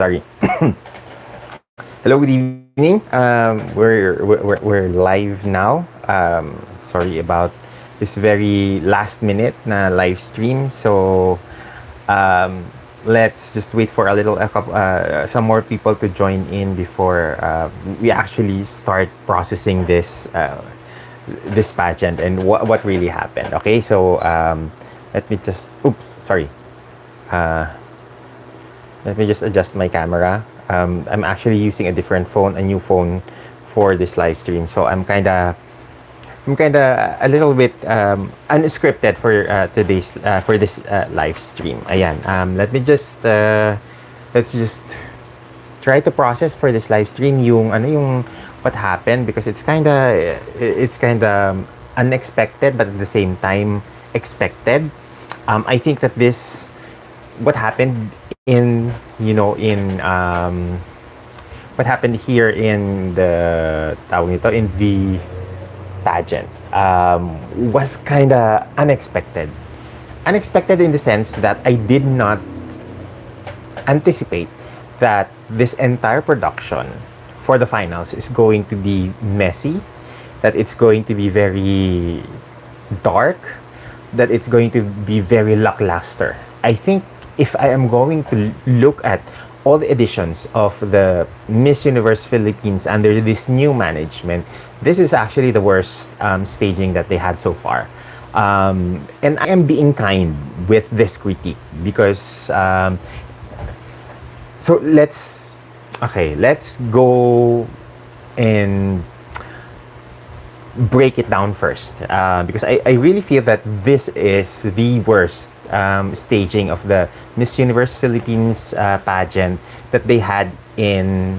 Sorry. Hello, good evening. We're live now. Sorry about this very last minute na live stream. So let's just wait for some more people to join in before we actually start processing this pageant and what really happened. Okay, so let me just. Oops, sorry. Let me just adjust my camera. I'm actually using a new phone for this live stream. So I'm kinda a little bit unscripted for this live stream. Ayan. Let's just try to process for this live stream yung what happened, because it's kinda unexpected, but at the same time expected. I think that what happened in what happened here in the pageant was kind of unexpected in the sense that I did not anticipate that this entire production for the finals is going to be messy, that it's going to be very dark, that it's going to be very lackluster. I think if I am going to look at all the editions of the Miss Universe Philippines under this new management, this is actually the worst staging that they had so far. And I am being kind with this critique because so let's go and break it down first, because I really feel that this is the worst staging of the Miss Universe Philippines pageant that they had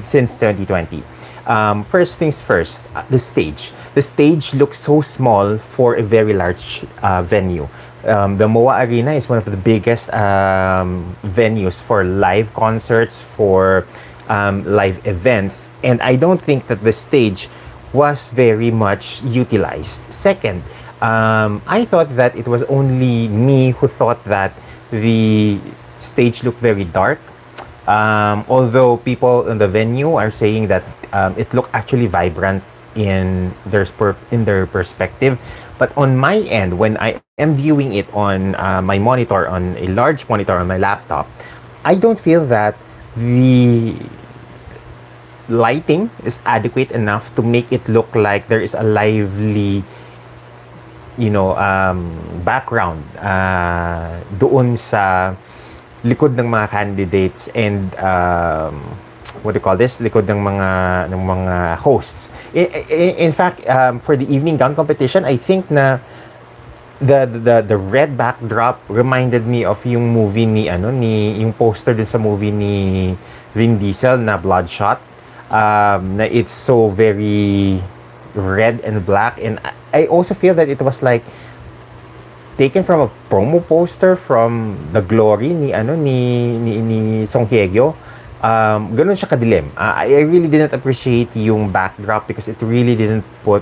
since 2020. First things first, the stage. The stage looks so small for a very large venue. The MOA Arena is one of the biggest venues for live concerts, for live events, and I don't think that the stage was very much utilized. Second, I thought that it was only me who thought that the stage looked very dark. Although people in the venue are saying that it looked actually vibrant in their perspective. But on my end, when I am viewing it on my monitor, on a large monitor on my laptop, I don't feel that the lighting is adequate enough to make it look like there is a lively background doon sa likod ng mga candidates and what do you call this, likod ng mga hosts. In fact, for the evening gown competition, I think na the red backdrop reminded me of yung movie yung poster dun sa movie ni Vin Diesel na Bloodshot. Na it's so very red and black, and I also feel that it was like taken from a promo poster from The Glory ni Song Hye-kyo. Ganun siya kadilim. I really didn't appreciate yung backdrop because it really didn't put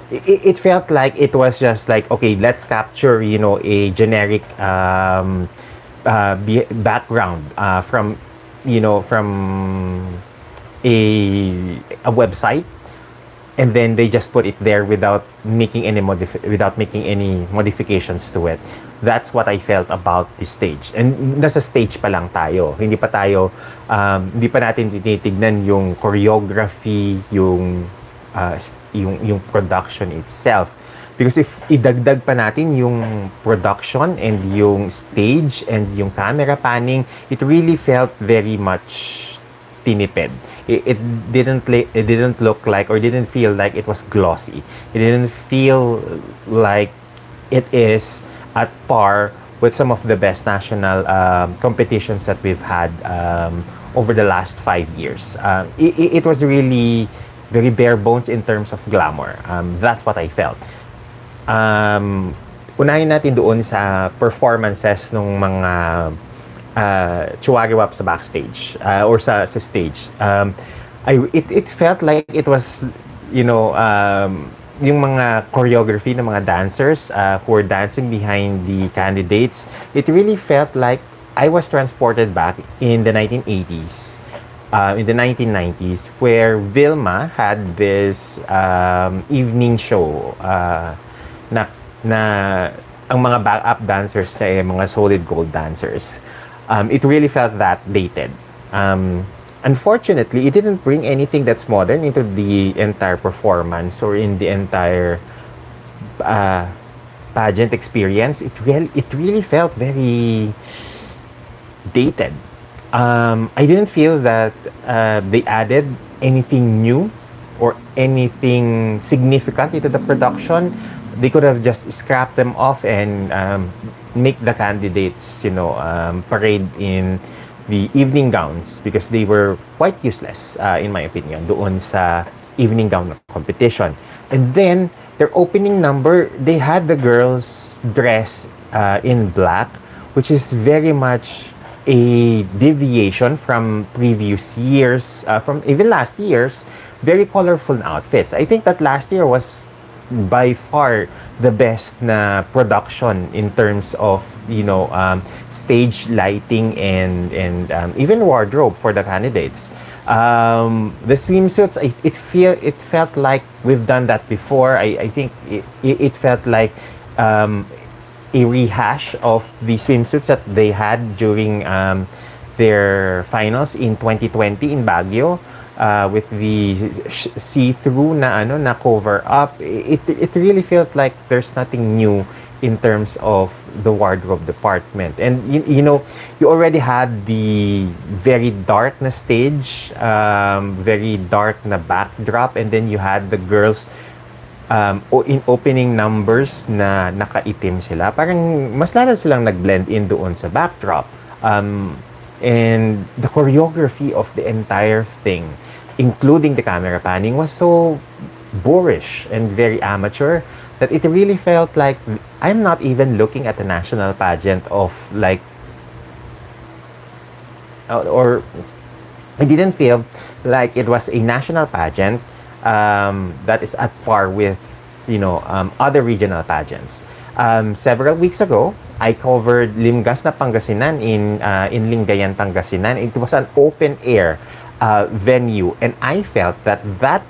it felt like it was just like, okay, let's capture a generic background from a website, and then they just put it there without making any modifications to it. That's what I felt about the stage. And nasa stage pa lang tayo. Hindi pa natin tinitignan yung choreography, yung production itself. Because if idagdag pa natin yung production and yung stage and yung camera panning, it really felt very much tinipid. It didn't look like, or didn't feel like it was glossy. It didn't feel like it is at par with some of the best national competitions that we've had over the last 5 years. It was really very bare bones in terms of glamour. That's what I felt. Unahin natin doon sa performances ng mga chihuahua sa backstage or sa stage. It felt like it was yung mga choreography ng mga dancers who were dancing behind the candidates. It really felt like I was transported back in the 1980s, in the 1990s, where Vilma had this evening show na, na ang mga backup dancers na mga solid gold dancers. It really felt that dated. Unfortunately, it didn't bring anything that's modern into the entire performance or in the entire uh, pageant experience. It really felt very dated. I didn't feel that they added anything new or anything significant into the production. They could have just scrapped them off and make the candidates, parade in the evening gowns because they were quite useless, in my opinion, doon sa evening gown competition. And then, their opening number, they had the girls dress in black, which is very much a deviation from previous years, from even last year's very colorful outfits. I think that last year was by far the best na production in terms of stage lighting and even wardrobe for the candidates. The swimsuits, it felt like we've done that before. I think it felt like a rehash of the swimsuits that they had during their finals in 2020 in Baguio, with the see-through na cover up. It really felt like there's nothing new in terms of the wardrobe department. And you already had the very dark na stage, very dark na backdrop, and then you had the girls in opening numbers na nakaitim sila. Parang mas lalo silang nag-blend in doon sa backdrop. And the choreography of the entire thing, including the camera panning, was so boorish and very amateur that it really felt like I'm not even looking at the national pageant of or I didn't feel like it was a national pageant that is at par with other regional pageants. Several weeks ago, I covered Limgas na Pangasinan in Lingayen, Pangasinan. It was an open air venue, and I felt that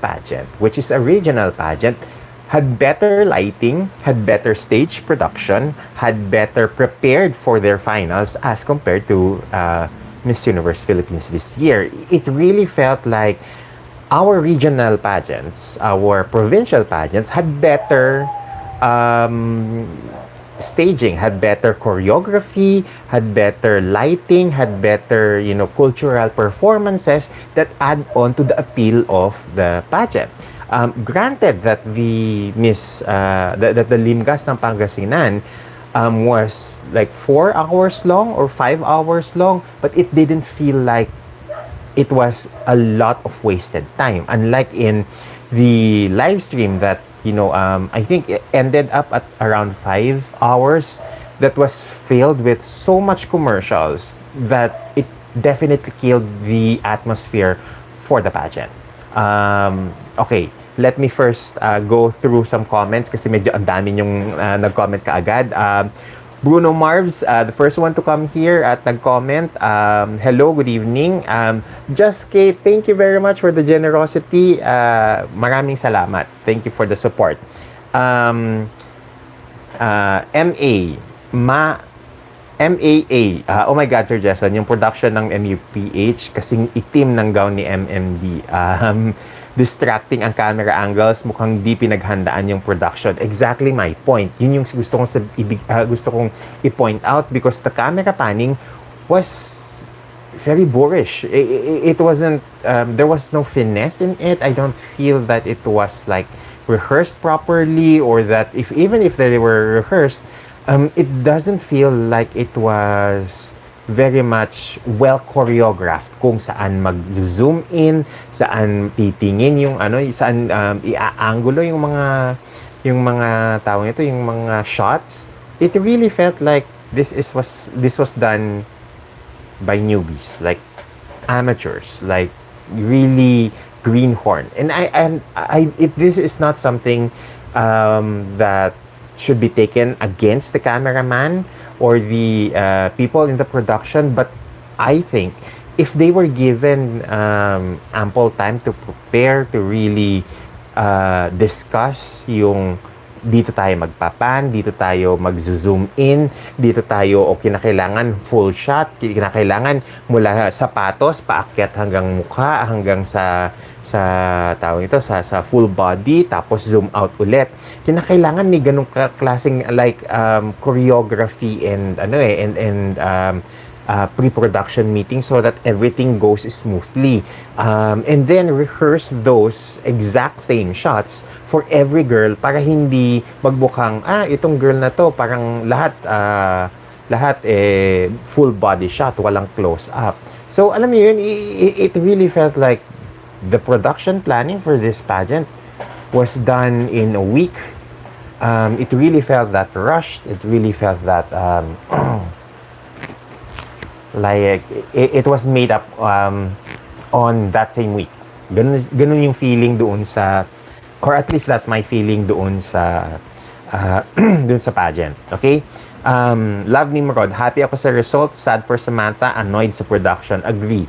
pageant, which is a regional pageant, had better lighting, had better stage production, had better prepared for their finals as compared to Miss Universe Philippines this year. It really felt like our regional pageants, our provincial pageants, had better staging, had better choreography, had better lighting, had better cultural performances that add on to the appeal of the pageant. Granted that the the Limgas ng Pangasinan was like 4 hours long or 5 hours long, but it didn't feel like it was a lot of wasted time. Unlike in the live stream that I think it ended up at around 5 hours, that was filled with so much commercials that it definitely killed the atmosphere for the pageant. Okay, let me first go through some comments kasi medyo ang dami yung nag-comment kaagad. Bruno Marvs, the first one to come here at nag-comment. Hello, good evening. Just Kate, thank you very much for the generosity. Maraming salamat. Thank you for the support. MAA. Oh my God, Sir Jason, yung production ng MUPH kasing itim ng gown ni MMD. Distracting ang camera angles, mukhang di pinaghandaan yung production. Exactly my point. Yun yung gusto kong i-point out because the camera panning was very boorish. It wasn't, there was no finesse in it. I don't feel that it was like rehearsed properly, or that even if they were rehearsed, it doesn't feel like it was very much well choreographed kung saan mag-zoom in, saan titingin saan i-aangulo yung mga tawag ito, yung mga shots. It really felt like this was done by newbies, like amateurs, like really greenhorn. And this is not something that should be taken against the cameraman or the people in the production. But I think if they were given ample time to prepare, to really discuss yung dito tayo magpapan, dito tayo mag-zoom in, dito tayo o kinakailangan full shot, kinakailangan mula sapatos paakyat hanggang mukha, hanggang sa tawag ito sa full body, tapos zoom out ulit. Kinakailangan may ganung klaseng like choreography and pre-production meeting so that everything goes smoothly. And then rehearse those exact same shots for every girl para hindi magbukhang, itong girl na to, parang lahat full body shot, walang close up. So, alam mo yun, it really felt like the production planning for this pageant was done in a week. It really felt that rushed. It really felt that like it was made up on that same week. Ganun yung feeling doon sa, or at least that's my feeling doon sa doon sa pageant. Okay? Love Nimrod, happy ako sa results, sad for Samantha, annoyed sa production. Agree.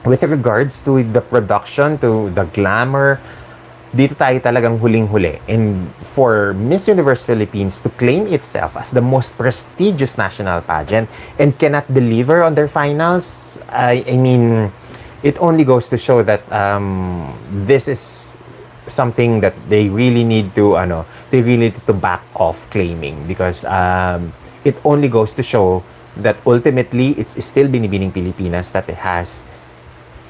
With regards to the production, to the glamour, dito tayo talagang huling-huli. And for Miss Universe Philippines to claim itself as the most prestigious national pageant and cannot deliver on their finals, I mean, it only goes to show that this is something that they really need to back off claiming, because it only goes to show that ultimately it's still Binibining Pilipinas that it has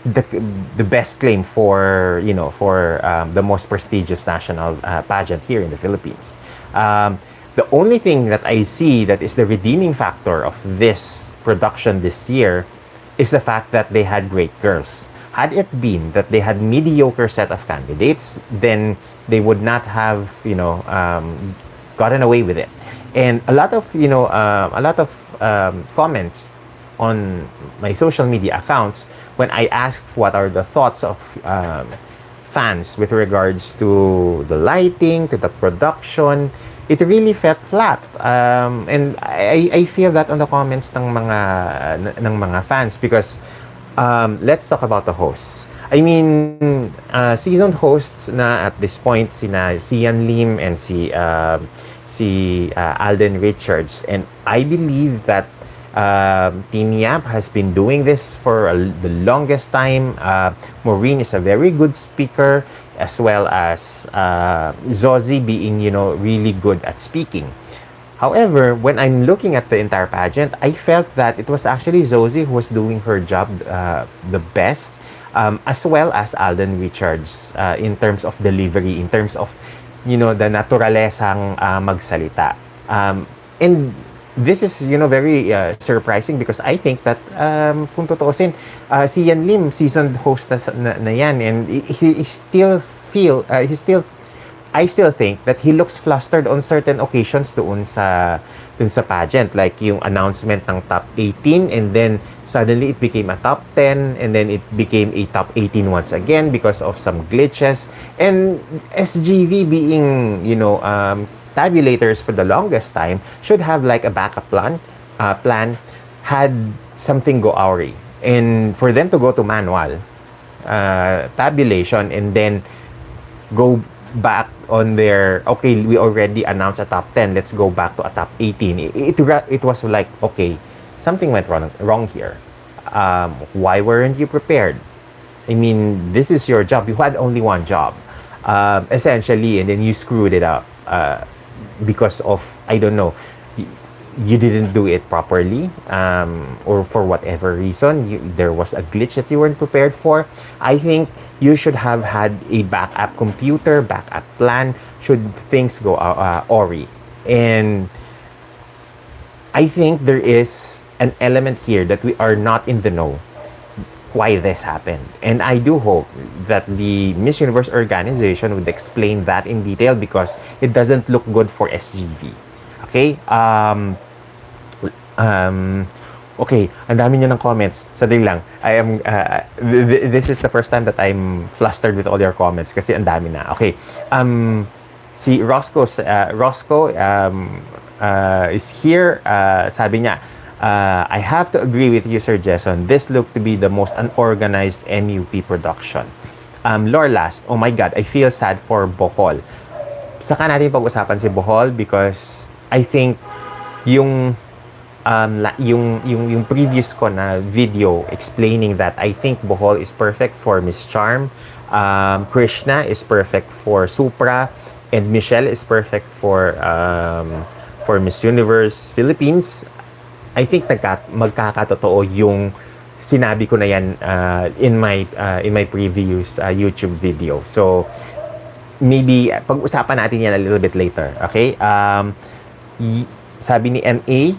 the best claim for the most prestigious national pageant here in the Philippines. The only thing that I see that is the redeeming factor of this production this year is the fact that they had great girls. Had it been that they had mediocre set of candidates, then they would not have gotten away with it. And a lot of comments on my social media accounts when I asked what are the thoughts of fans with regards to the lighting, to the production, it really felt flat. And I feel that on the comments ng mga fans, because let's talk about the hosts. I mean, seasoned hosts na at this point, sina Sian Lim and si Alden Richards, and I believe that Team Yap has been doing this for the longest time. Maureen is a very good speaker, as well as Zozy being really good at speaking. However, when I'm looking at the entire pageant, I felt that it was actually Zozy who was doing her job the best, as well as Alden Richards in terms of delivery, in terms of the naturalesang magsalita. And this is very surprising, because I think that kung tutuusin, si Yan Lim seasoned host na yan, and I still think that he looks flustered on certain occasions doon sa pageant, like yung announcement ng top 18, and then suddenly it became a top 10, and then it became a top 18 once again because of some glitches. And SGV being tabulators for the longest time should have like a backup plan had something go awry, and for them to go to manual tabulation and then go back on their, okay, we already announced a top 10, let's go back to a top 18. It was like, okay, something went wrong here. Why weren't you prepared? I mean, this is your job. You had only one job, essentially, and then you screwed it up because of, I don't know, you didn't do it properly, or for whatever reason, there was a glitch that you weren't prepared for. I think you should have had a backup computer, backup plan, should things go awry. And I think there is an element here that we are not in the know why this happened. And I do hope that the Miss Universe organization would explain that in detail, because it doesn't look good for SGV. Okay? Okay, ang dami nyo ng comments. Sadali lang. I am, this is the first time that I'm flustered with all your comments kasi ang dami na. Okay. Si Roscoe is here. Sabi niya, I have to agree with you, Sir Jason. This looked to be the most unorganized MUP production. Lorlast, oh my God, I feel sad for Bohol. Saka natin pag-usapan si Bohol because I think yung yung previous ko na video explaining that I think Bohol is perfect for Miss Charm, Krishna is perfect for Supra, and Michelle is perfect for Miss Universe Philippines. I think magkakatotoo yung sinabi ko na yan in my previous YouTube video. So maybe pag-usapan natin yan a little bit later. Okay? Sabi ni MAA,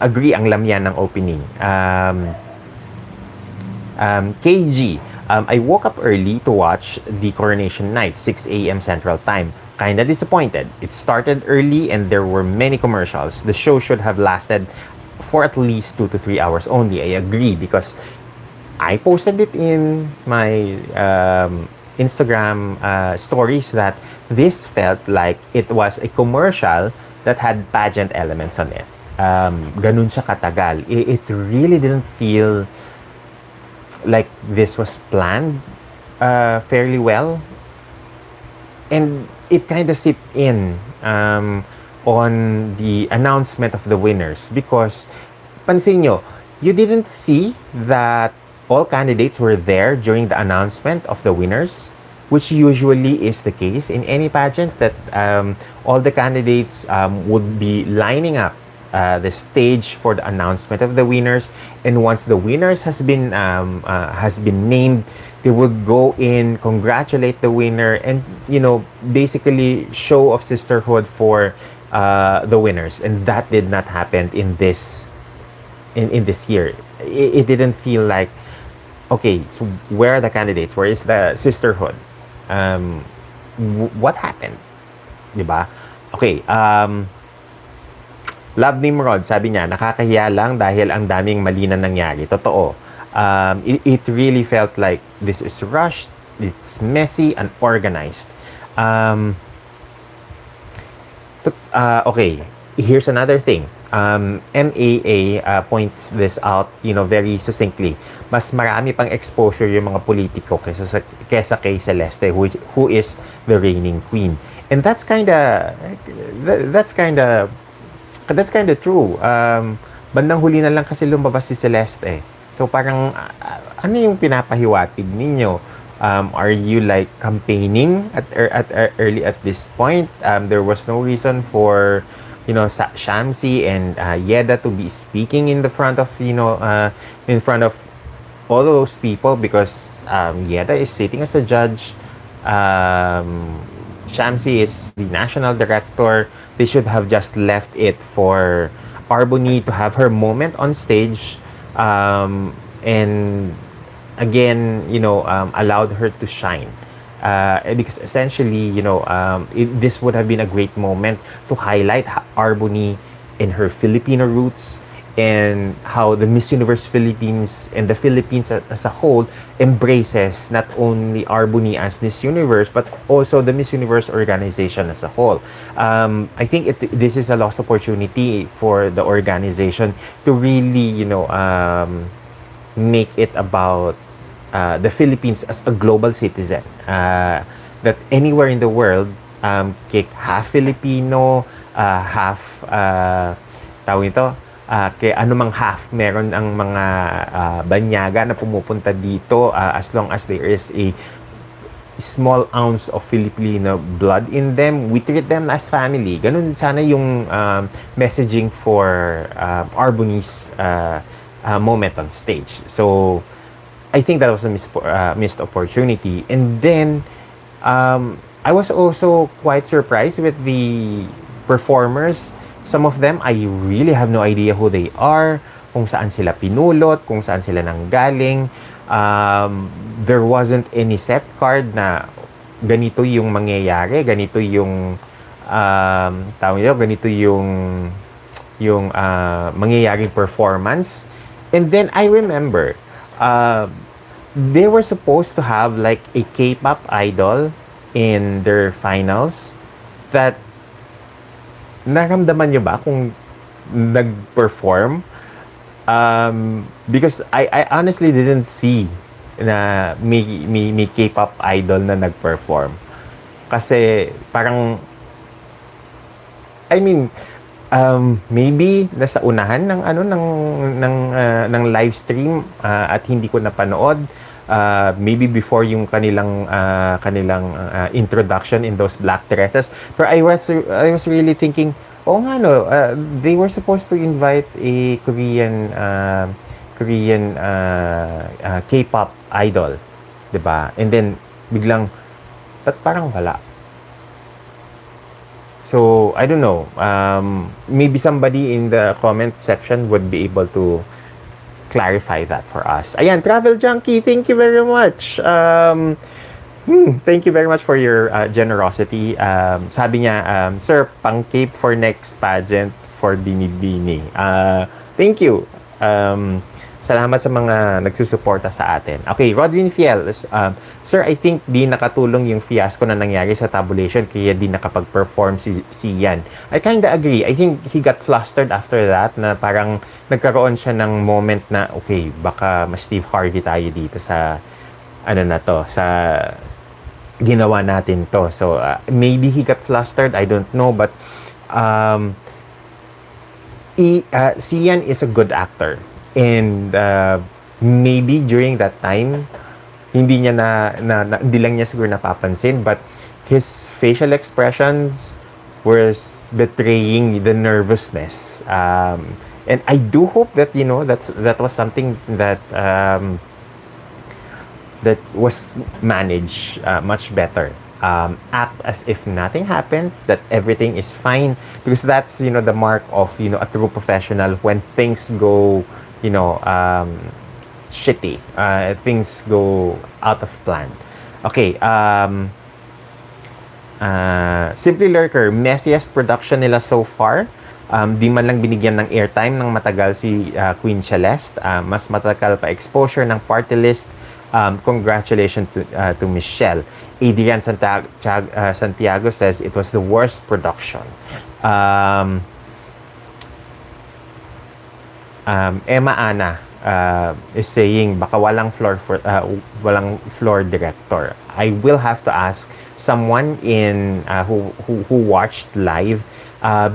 agree ang lamyan ng opening. KG, I woke up early to watch the coronation night, 6 a.m. Central Time. Kinda disappointed. It started early and there were many commercials. The show should have lasted for at least 2 to 3 hours only. I agree because I posted it in my Instagram stories that this felt like it was a commercial that had pageant elements on it. Ganun siya katagal. It really didn't feel like this was planned fairly well. And it kind of seeped in on the announcement of the winners because, pansin nyo, you didn't see that all candidates were there during the announcement of the winners, which usually is the case in any pageant, that all the candidates would be lining up the stage for the announcement of the winners, and once the winners has been named, they would go in, congratulate the winner, and basically show of sisterhood for the winners. And that did not happen in this year. It didn't feel like, okay, so where are the candidates? Where is the sisterhood? What happened? Diba? Okay, Love Nimrod, sabi niya, nakakahiya lang dahil ang daming mali na nangyari. Totoo. It really felt like this is rushed, it's messy, unorganized. Okay, here's another thing. MAA points this out, very succinctly. Mas marami pang exposure yung mga politiko kesa kay Celeste, who is the reigning queen. And that's kind of true. Bandang huli na lang kasi lumabas si Celeste. So parang ano yung pinapahiwatig ninyo? Are you like campaigning at early at this point? There was no reason for Shamsi and Yeda to be speaking in the front of all those people because Yeda is sitting as a judge. Shamsi is the national director. They should have just left it for Arboni to have her moment on stage, and again, allowed her to shine. Because essentially, this would have been a great moment to highlight Arboni and her Filipino roots and how the Miss Universe Philippines and the Philippines as a whole embraces not only Arboni as Miss Universe but also the Miss Universe organization as a whole. I think this is a lost opportunity for the organization to really, make it about the Philippines as a global citizen, that anywhere in the world, half Filipino, half tawag ito, kaya anumang half meron ang mga banyaga na pumupunta dito, as long as there is a small ounce of Filipino blood in them, we treat them as family. Ganun sana yung messaging for Arboni's moment on stage. So I think that was a missed opportunity. And then I was also quite surprised with the performers. Some of them, I really have no idea who they are, kung saan sila pinulot, kung saan sila nanggaling. There wasn't any set card na ganito yung mangyayari, ganito yung ganito yung mangyayaring performance. And then I remember, they were supposed to have like a K-pop idol in their finals, that naramdaman nyo ba kung nag-perform? Because I honestly didn't see na may K-pop idol na nag-perform. Kasi parang, I mean, maybe nasa unahan ng ng live stream, at hindi ko napanood. Maybe before yung kanilang introduction in those black dresses. Pero I was really thinking, oh nga no, they were supposed to invite a Korean K-pop idol, 'di ba? And then biglang parang wala. So, I don't know. Maybe somebody in the comment section would be able to clarify that for us. Ayan, Travel Junkie, thank you very much. Thank you very much for your generosity. Sabi niya, Sir, pang-cape for next pageant for Binibini. Thank you. Salamat sa mga nagsusuporta sa atin. Okay, Rodwin Fiel. Sir, I think di nakatulong yung fiasco na nangyari sa tabulation kaya di nakapag-perform si Ian. I kinda agree. I think he got flustered after that na parang nagkaroon siya ng moment na, okay, baka mas Steve Harvey tayo dito sa sa ginawa natin to. So, maybe he got flustered. I don't know. But, si Ian is a good actor. And maybe during that time, hindi lang niya siguro napapansin, but his facial expressions was betraying the nervousness. And I do hope that, that was something that that was managed much better. Act as if nothing happened, that everything is fine, because that's, the mark of, a true professional. When things go shitty, things go out of plan. Okay, Simply Lurker, messiest production nila so far. Di man lang binigyan ng airtime ng matagal si Queen Celeste. Mas matagal pa exposure ng party list. Congratulations to Michelle. Adrian Santiago says it was the worst production. Emma Ana is saying baka walang floor director. I will have to ask someone in who watched live,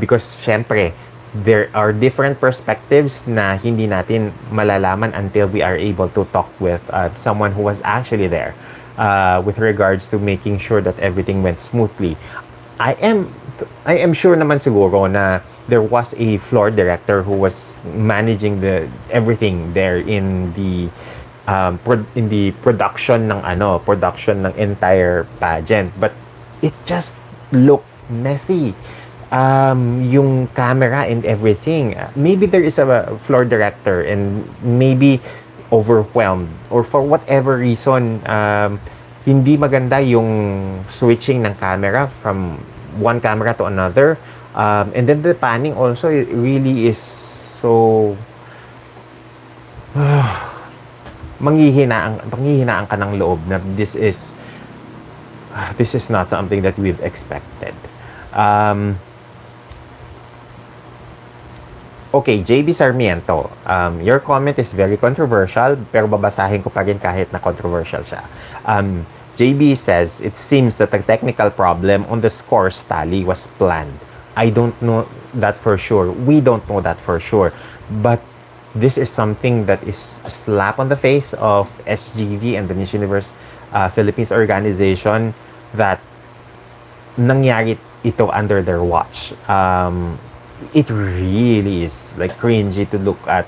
because syempre there are different perspectives na hindi natin malalaman until we are able to talk with someone who was actually there, with regards to making sure that everything went smoothly. I am sure naman siguro na there was a floor director who was managing everything there in the production ng entire pageant, but it just looked messy. Yung camera and everything, maybe there is a floor director and maybe overwhelmed, or for whatever reason, hindi maganda yung switching ng camera from one camera to another, and then the panning also, it really is so manghihinaan ka ng loob na this is not something that we've expected. Okay, JB Sarmiento, your comment is very controversial, pero babasahin ko pa rin kahit na controversial siya. JB says, it seems that the technical problem on the scores tally was planned. I don't know that for sure. We don't know that for sure. But this is something that is a slap on the face of SGV and the Miss Universe Philippines organization, that nangyari ito under their watch. It really is like cringy to look at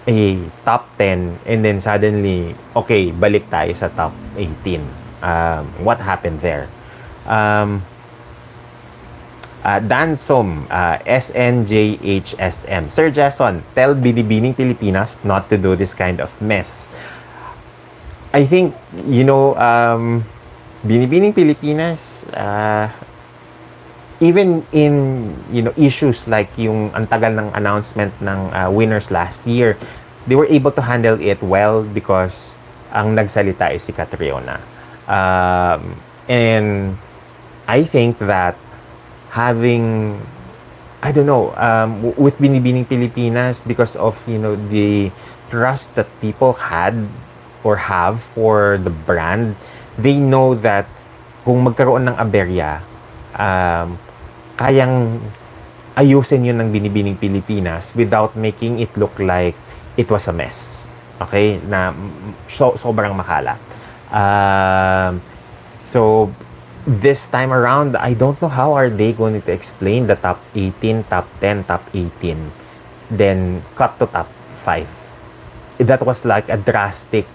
a top 10 and then suddenly, okay, balik tayo sa top 18. What happened there? Dansom, SNJHSM. Sir Jason, tell Binibining Pilipinas not to do this kind of mess. I think, Binibining Pilipinas, even in issues like yung antagal ng announcement ng winners last year, they were able to handle it well because ang nagsalita is si Catriona. And I think that having, I don't know, with Binibining Pilipinas, because of, the trust that people had or have for the brand, they know that kung magkaroon ng aberya, kayang ayusin yun ng Binibining Pilipinas without making it look like it was a mess. Okay? Na sobrang makalat. So, this time around, I don't know how are they going to explain the top 18, top 10, top 18, then cut to top 5. That was like a drastic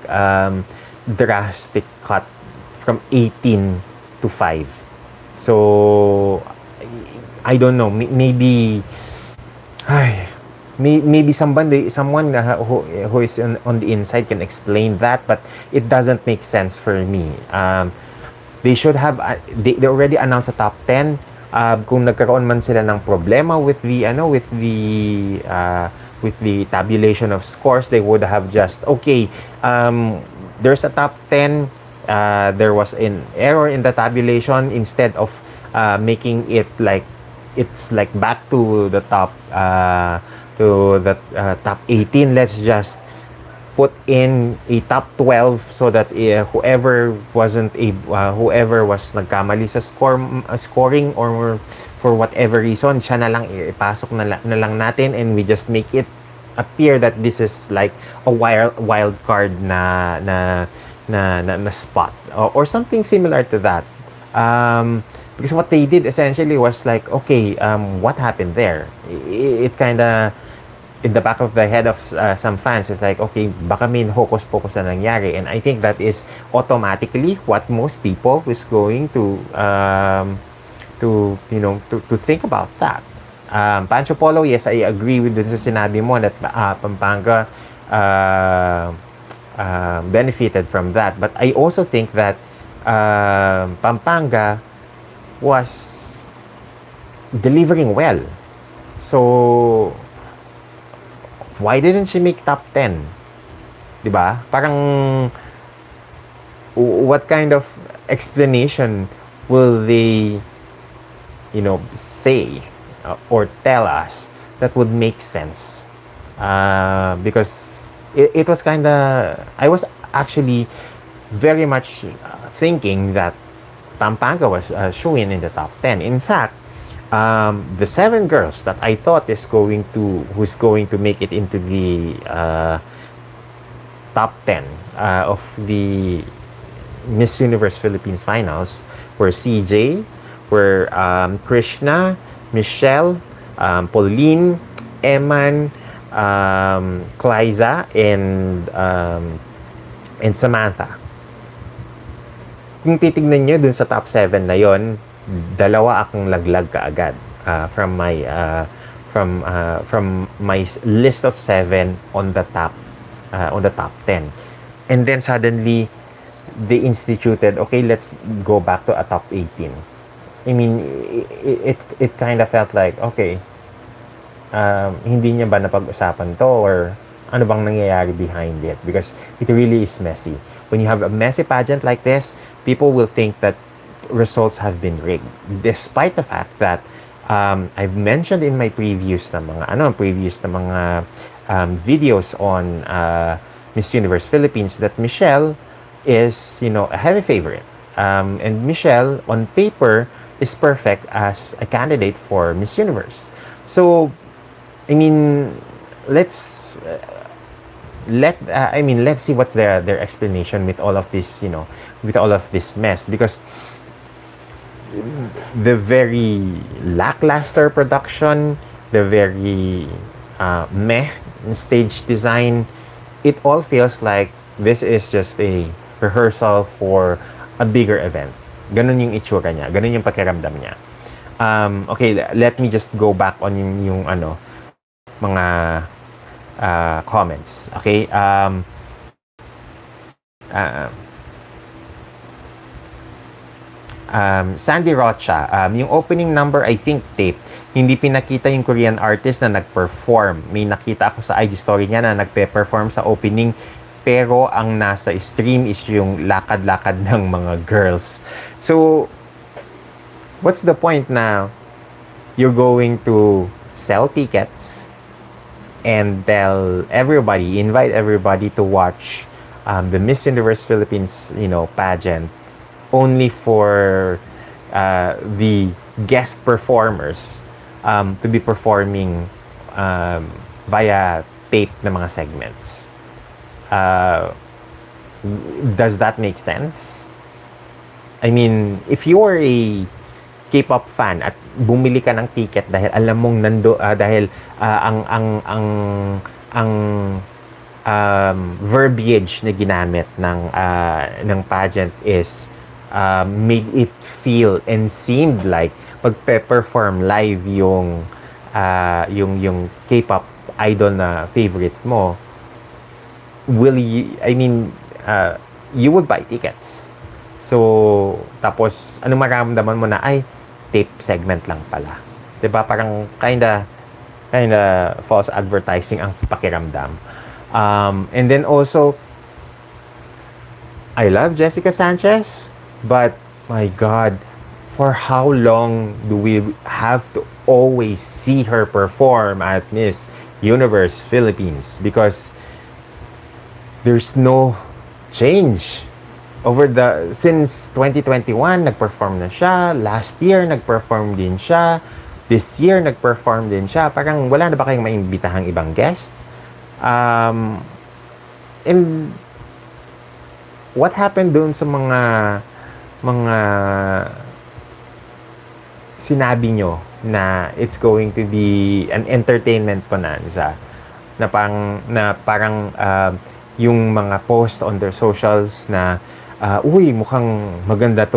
cut from 18 to 5. So, I don't know, maybe someone who is on the inside can explain that, but it doesn't make sense for me. They should have, they already announced a top 10. Kung nagkaroon man sila ng problema with the tabulation of scores, they would have just, okay, there's a top 10, there was an error in the tabulation. Instead of making it like it's like back to the top top 18, let's just put in a top 12 so that whoever was nagkamali sa scoring, or for whatever reason, siya na lang ipasok na lang natin, and we just make it appear that this is like a wild card na spot, or something similar to that. Because what they did essentially was like, okay, what happened there? It kind of, in the back of the head of some fans, is like, okay, baka may hocus-pocus na nangyari. And I think that is automatically what most people is going to think about that. Pancho Polo, yes, I agree with dun sa sinabi mo that Pampanga benefited from that. But I also think that Pampanga was delivering well. So, why didn't she make top 10? Diba? Parang, what kind of explanation will they, say or tell us that would make sense? Because it was kind of, I was actually very much thinking that Pampanga was showing in the top 10. In fact, the 7 girls that I thought who's going to make it into the top 10 of the Miss Universe Philippines finals were CJ, were Krishna, Michelle, Pauline, Eman, Cliza, and Samantha. Kung titignan nyo dun sa top 7 na yon, dalawa akong laglag kaagad from my list of 7 on the top 10. And then suddenly they instituted, okay, let's go back to a top 18. I mean, it kind of felt like, okay, hindi niya ba napag-usapan to, or ano bang nangyayari behind it? Because it really is messy. When you have a messy pageant like this, people will think that results have been rigged, despite the fact that I've mentioned in my previous na mga videos on Miss Universe Philippines that Michelle is, a heavy favorite, and Michelle on paper is perfect as a candidate for Miss Universe. So, I mean, let's see what's their explanation with all of this, with all of this mess, because the very lackluster production, the very meh stage design, it all feels like this is just a rehearsal for a bigger event. Ganun yung itsura niya, ganun yung pakiramdam niya. Okay, let me just go back on yung mga comments. Okay, Sandy Rocha, yung opening number, I think tape, hindi pinakita yung Korean artist na nag-perform. May nakita ako sa IG story niya na nagpe-perform sa opening pero ang nasa stream is yung lakad-lakad ng mga girls. So, what's the point na you're going to sell tickets and tell everybody, invite everybody to watch the Miss Universe Philippines, pageant, only for the guest performers to be performing via tape na mga segments. Does that make sense? I mean, if you are a K-pop fan at bumili ka ng ticket dahil alam mong dahil ang verbiage na ginamit ng pageant is made it feel and seemed like pagpe-perform live yung K-pop idol na favorite mo, you would buy tickets. So, tapos ano maramdaman mo na ay tape segment lang pala. 'Di ba? Parang kinda false advertising ang pakiramdam. And then also, I love Jessica Sanchez, but my God, for how long do we have to always see her perform at Miss Universe Philippines? Because there's no change. Since 2021, nag-perform na siya. Last year, nag-perform din siya. This year, nag-perform din siya. Parang wala na ba kayong maimbitahang ibang guest? And what happened dun sa mga sinabi nyo na it's going to be an entertainment bonanza, na parang yung mga post on their socials na uy, mukhang maganda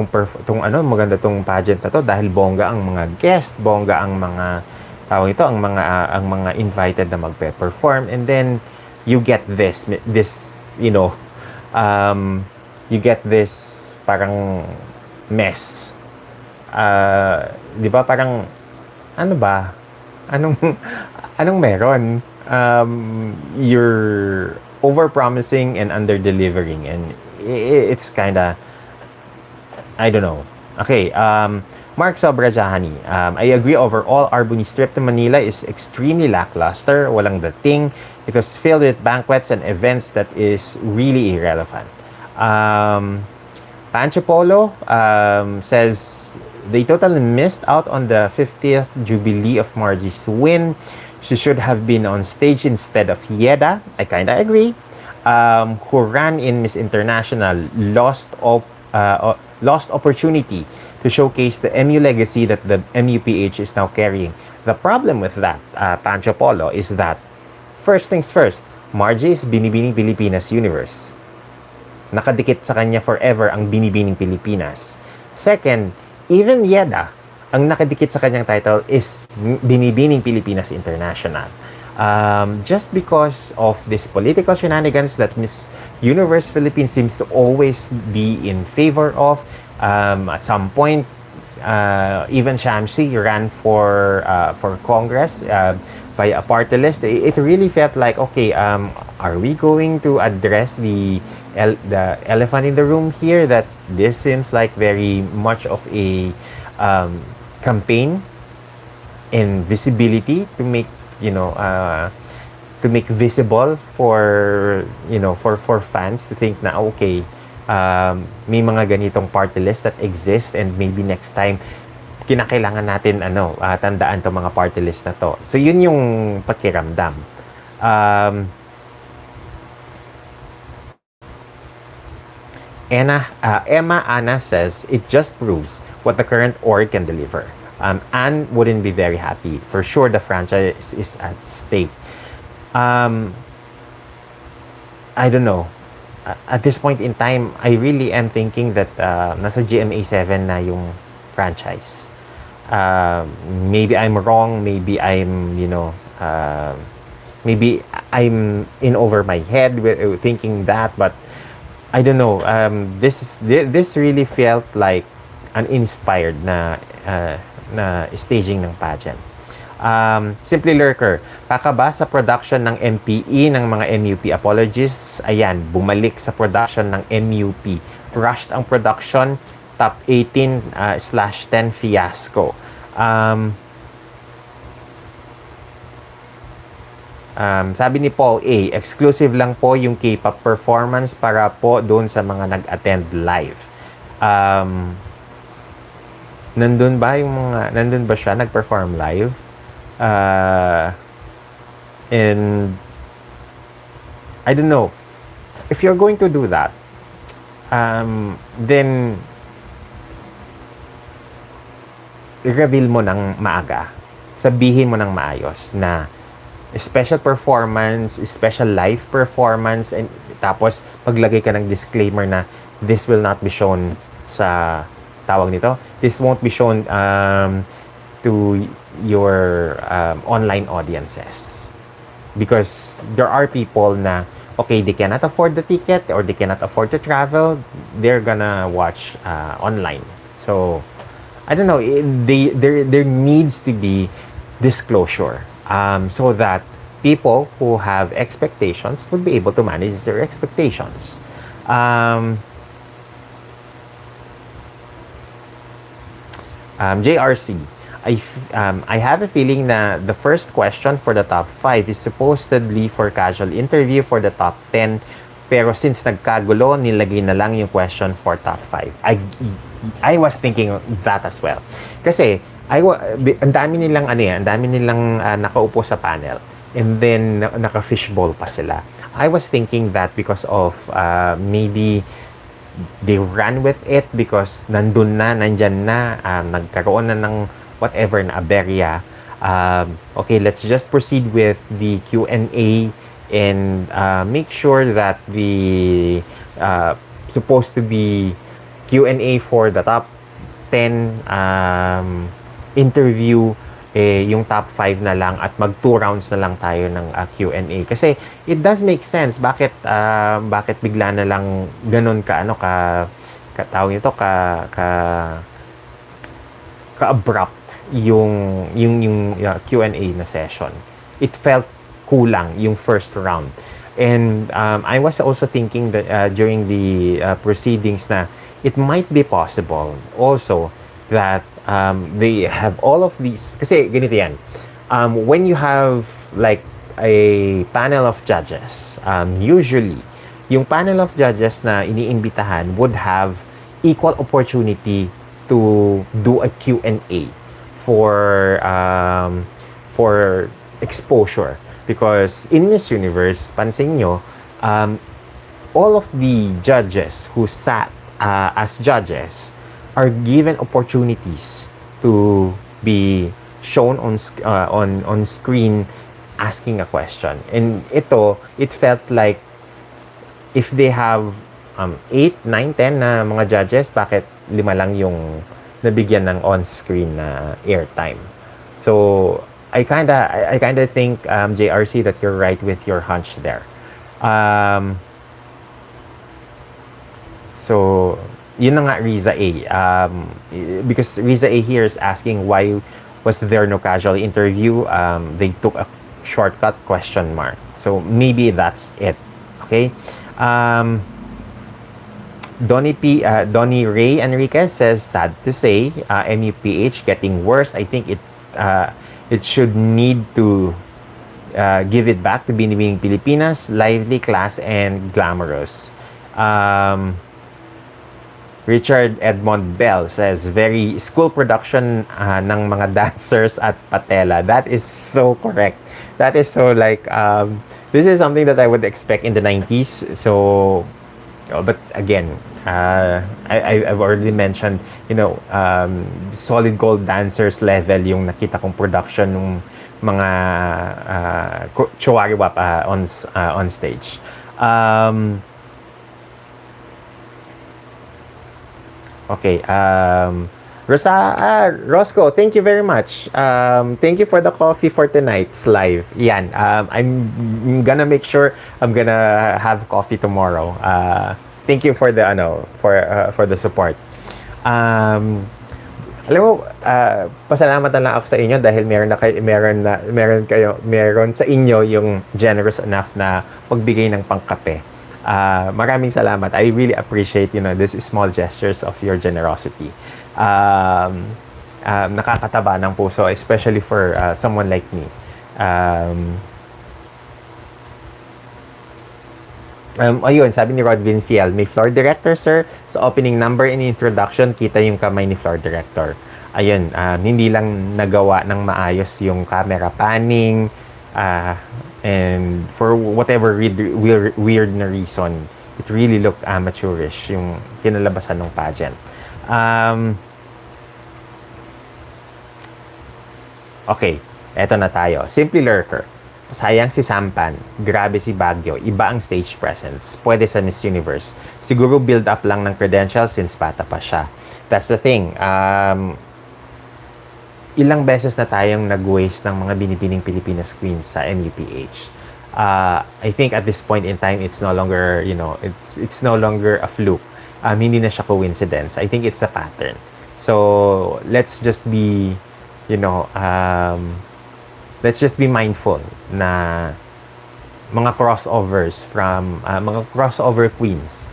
maganda tong pageant na to dahil bongga ang mga guest, bongga ang mga ang mga invited na magpe-perform, and then you get this you get this parang mess. 'Di ba, parang ano ba? Anong meron? You're over-promising and under-delivering, and it's kinda, I don't know. Okay, Mark Sobrajahani, I agree overall, Arboni's trip to Manila is extremely lackluster, walang dating. It was filled with banquets and events that is really irrelevant. Pancho Polo says they totally missed out on the 50th Jubilee of Margie's win. She should have been on stage instead of Yeda. I kinda agree. Who ran in Miss International, lost opportunity to showcase the MU legacy that the MUPH is now carrying. The problem with that, Pancho Polo, is that first things first, Margie is Binibining Pilipinas Universe. Nakadikit sa kanya forever ang Binibining Pilipinas. Second, even Yeda, ang nakadikit sa kanyang title is Binibining Pilipinas International. Just because of this political shenanigans that Miss Universe Philippines seems to always be in favor of, at some point, even Shamsi ran for Congress via a party list. It really felt like, okay, are we going to address the elephant in the room here? That this seems like very much of a campaign and visibility to make visible for fans to think na okay, may mga ganitong party list that exist, and maybe next time kinakailangan natin tandaan tong mga party list na to. So yun yung pakiramdam. Emma Anna says it just proves what the current org can deliver. Anne wouldn't be very happy. For sure, the franchise is at stake. I don't know. At this point in time, I really am thinking that nasa GMA7 na yung franchise. Maybe I'm wrong. Maybe I'm, maybe I'm in over my head with thinking that. But I don't know. This really felt like an inspired na staging ng pageant. Simply Lurker, kakaba sa production ng MPE ng mga MUP apologists. Ayan, bumalik sa production ng MUP. Rushed ang production, top 18/10 fiasco. Sabi ni Paul A, exclusive lang po yung K-pop performance para po doon sa mga nag-attend live. Nandun ba siya nag-perform live? And I don't know. If you're going to do that, then i-reveal mo ng maaga. Sabihin mo ng maayos na special performance, special live performance, and tapos maglagay ka ng disclaimer na this will not be shown sa tawag nito. This won't be shown to your online audiences. Because there are people na, okay, they cannot afford the ticket or they cannot afford to travel, they're gonna watch online. So, I don't know, there needs to be disclosure so that people who have expectations would be able to manage their expectations. JRC, I have a feeling na the first question for the top 5 is supposedly for casual interview for the top 10, pero since nagkagulo, nilagay na lang yung question for top 5. I was thinking that as well. Kasi ang dami nilang nakaupo sa panel, and then naka-fishbowl pa sila. I was thinking that because of maybe they ran with it because nandyan na, nagkaroon na ng whatever na aberya. Okay, let's just proceed with the Q&A and make sure that the supposed to be Q&A for the top 10 interview, yung top 5 na lang at mag 2 rounds na lang tayo ng Q&A. Kasi it does make sense bakit bigla na lang ganun tawag nito ka-abrupt yung Q&A na session. It felt kulang yung first round. And I was also thinking that during the proceedings na it might be possible also that they have all of these, kasi ganito yan, when you have like a panel of judges, usually yung panel of judges na iniimbitahan would have equal opportunity to do a Q&A for exposure, because in Miss Universe, pansin nyo, all of the judges who sat as judges are given opportunities to be shown on screen asking a question. And it felt like if they have 8, 9, 10 na mga judges, bakit 5 lang yung nabigyan ng on-screen na airtime? So I kinda think JRC that you're right with your hunch there. So yun na nga, Riza A. Because Riza A here is asking why was there no casual interview? They took a shortcut ? So maybe that's it. Okay. Donnie Ray Enriquez says, sad to say, MUPH getting worse. I think it should need to give it back to Binibining Pilipinas, lively, class, and glamorous. Richard Edmond Bell says, very school production ng mga dancers at patela. That is so correct. That is so like, this is something that I would expect in the 90s. So, but again, I've already mentioned, solid gold dancers level yung nakita kong production ng mga Choreography on stage. Okay, Roscoe, thank you very much. Thank you for the coffee for tonight's live. Yan, I'm gonna make sure I'm gonna have coffee tomorrow. Thank you for the for the support. Alam mo, pasalamatan lang ako sa inyo dahil meron sa inyo yung generous enough na magbigay ng pangkape. Maraming salamat. I really appreciate, these small gestures of your generosity. Nakakataba ng puso, especially for someone like me. Ayun, sabi ni Rod Vinfiel, may floor director, sir. Sa opening number and introduction, kita yung kamay ni floor director. Ayun, hindi lang nagawa ng maayos yung camera panning, and for whatever weird na reason, it really looked amateurish yung kinalabasan ng pageant. Okay, eto na tayo. Simply Lurker. Sayang si Sampan, grabe si Baguio, iba ang stage presence. Pwede sa Miss Universe. Siguro build up lang ng credentials since bata pa siya. That's the thing. Ilang beses na tayong nag-waste ng mga binibining Pilipinas queens sa NUPH. I think at this point in time, it's no longer, it's no longer a fluke. Hindi na siya coincidence. I think it's a pattern. So, let's just be, let's just be mindful na mga crossovers from mga crossover queens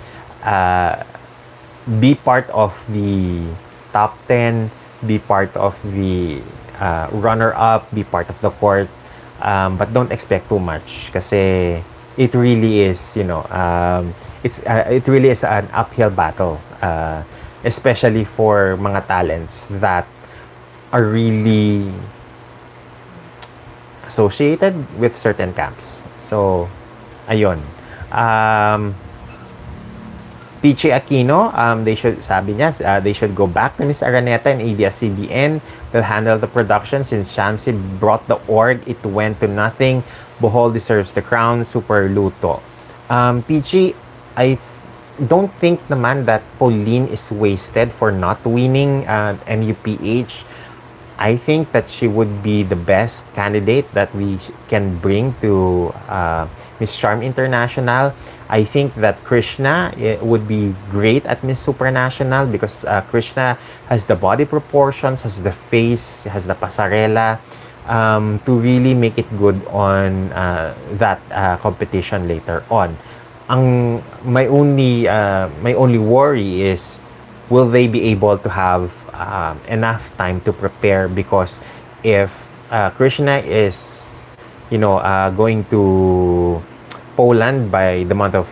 be part of the top 10, be part of the runner-up, be part of the court, but don't expect too much kasi it really is, it really is an uphill battle, especially for mga talents that are really associated with certain camps. So, ayun. Pichi Aquino, sabi niya, they should go back to Miss Araneta and ABS-CBN. Will handle the production since Shamsi brought the org. It went to nothing. Bohol deserves the crown. Super luto. Pichi, I don't think naman that Pauline is wasted for not winning MUPH. I think that she would be the best candidate that we can bring to Miss Charm International. I think that Krishna would be great at Miss Supranational because Krishna has the body proportions, has the face, has the pasarela to really make it good on that competition later on. My only worry is, will they be able to have enough time to prepare? Because if Krishna is, going to Poland by the month of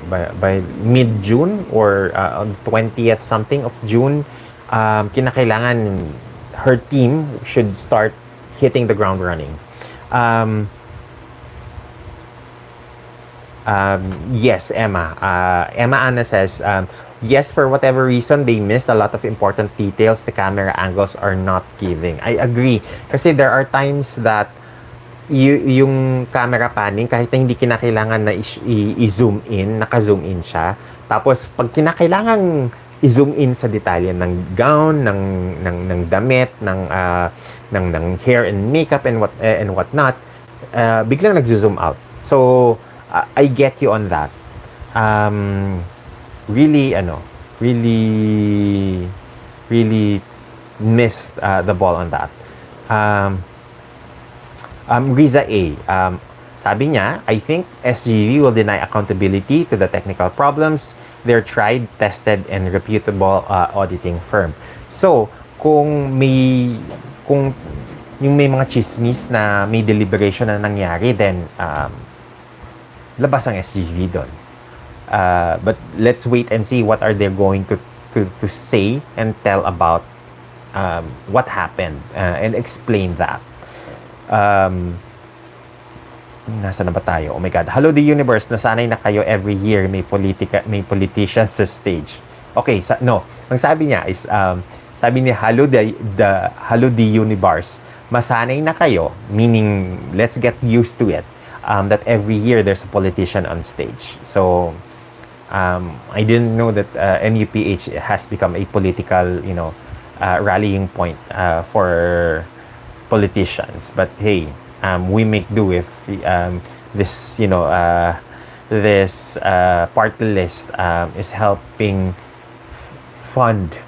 by mid-June or on 20th something of June, kinakailangan her team should start hitting the ground running. Yes, Emma. Emma Anna says, yes, for whatever reason, they missed a lot of important details the camera angles are not giving. I agree. Kasi there are times that yung camera panning, kahit na hindi kinakailangan na i-zoom in, naka-zoom in siya. Tapos, pag kinakailangan i-zoom in sa detalye ng gown, ng damit, ng hair and makeup and whatnot, biglang nag-zoom out. So, I get you on that. Really missed the ball on that. Riza A, sabi niya, I think SGV will deny accountability to the technical problems. They're tried, tested, and reputable auditing firm. So, kung yung may mga chismis na may deliberation na nangyari, then labas ang SGV doon. But let's wait and see what are they going to say and tell about what happened and explain that. Nasa na ba tayo? Oh my God. Hello the universe. Nasanay na kayo every year may politicians sa stage. Okay, ang sabi niya is sabi niya hello the universe. Masanay na kayo, meaning let's get used to it. That every year there's a politician on stage. So I didn't know that MUPH has become a political, rallying point for politicians. But hey, we make do if this, this party list is helping fund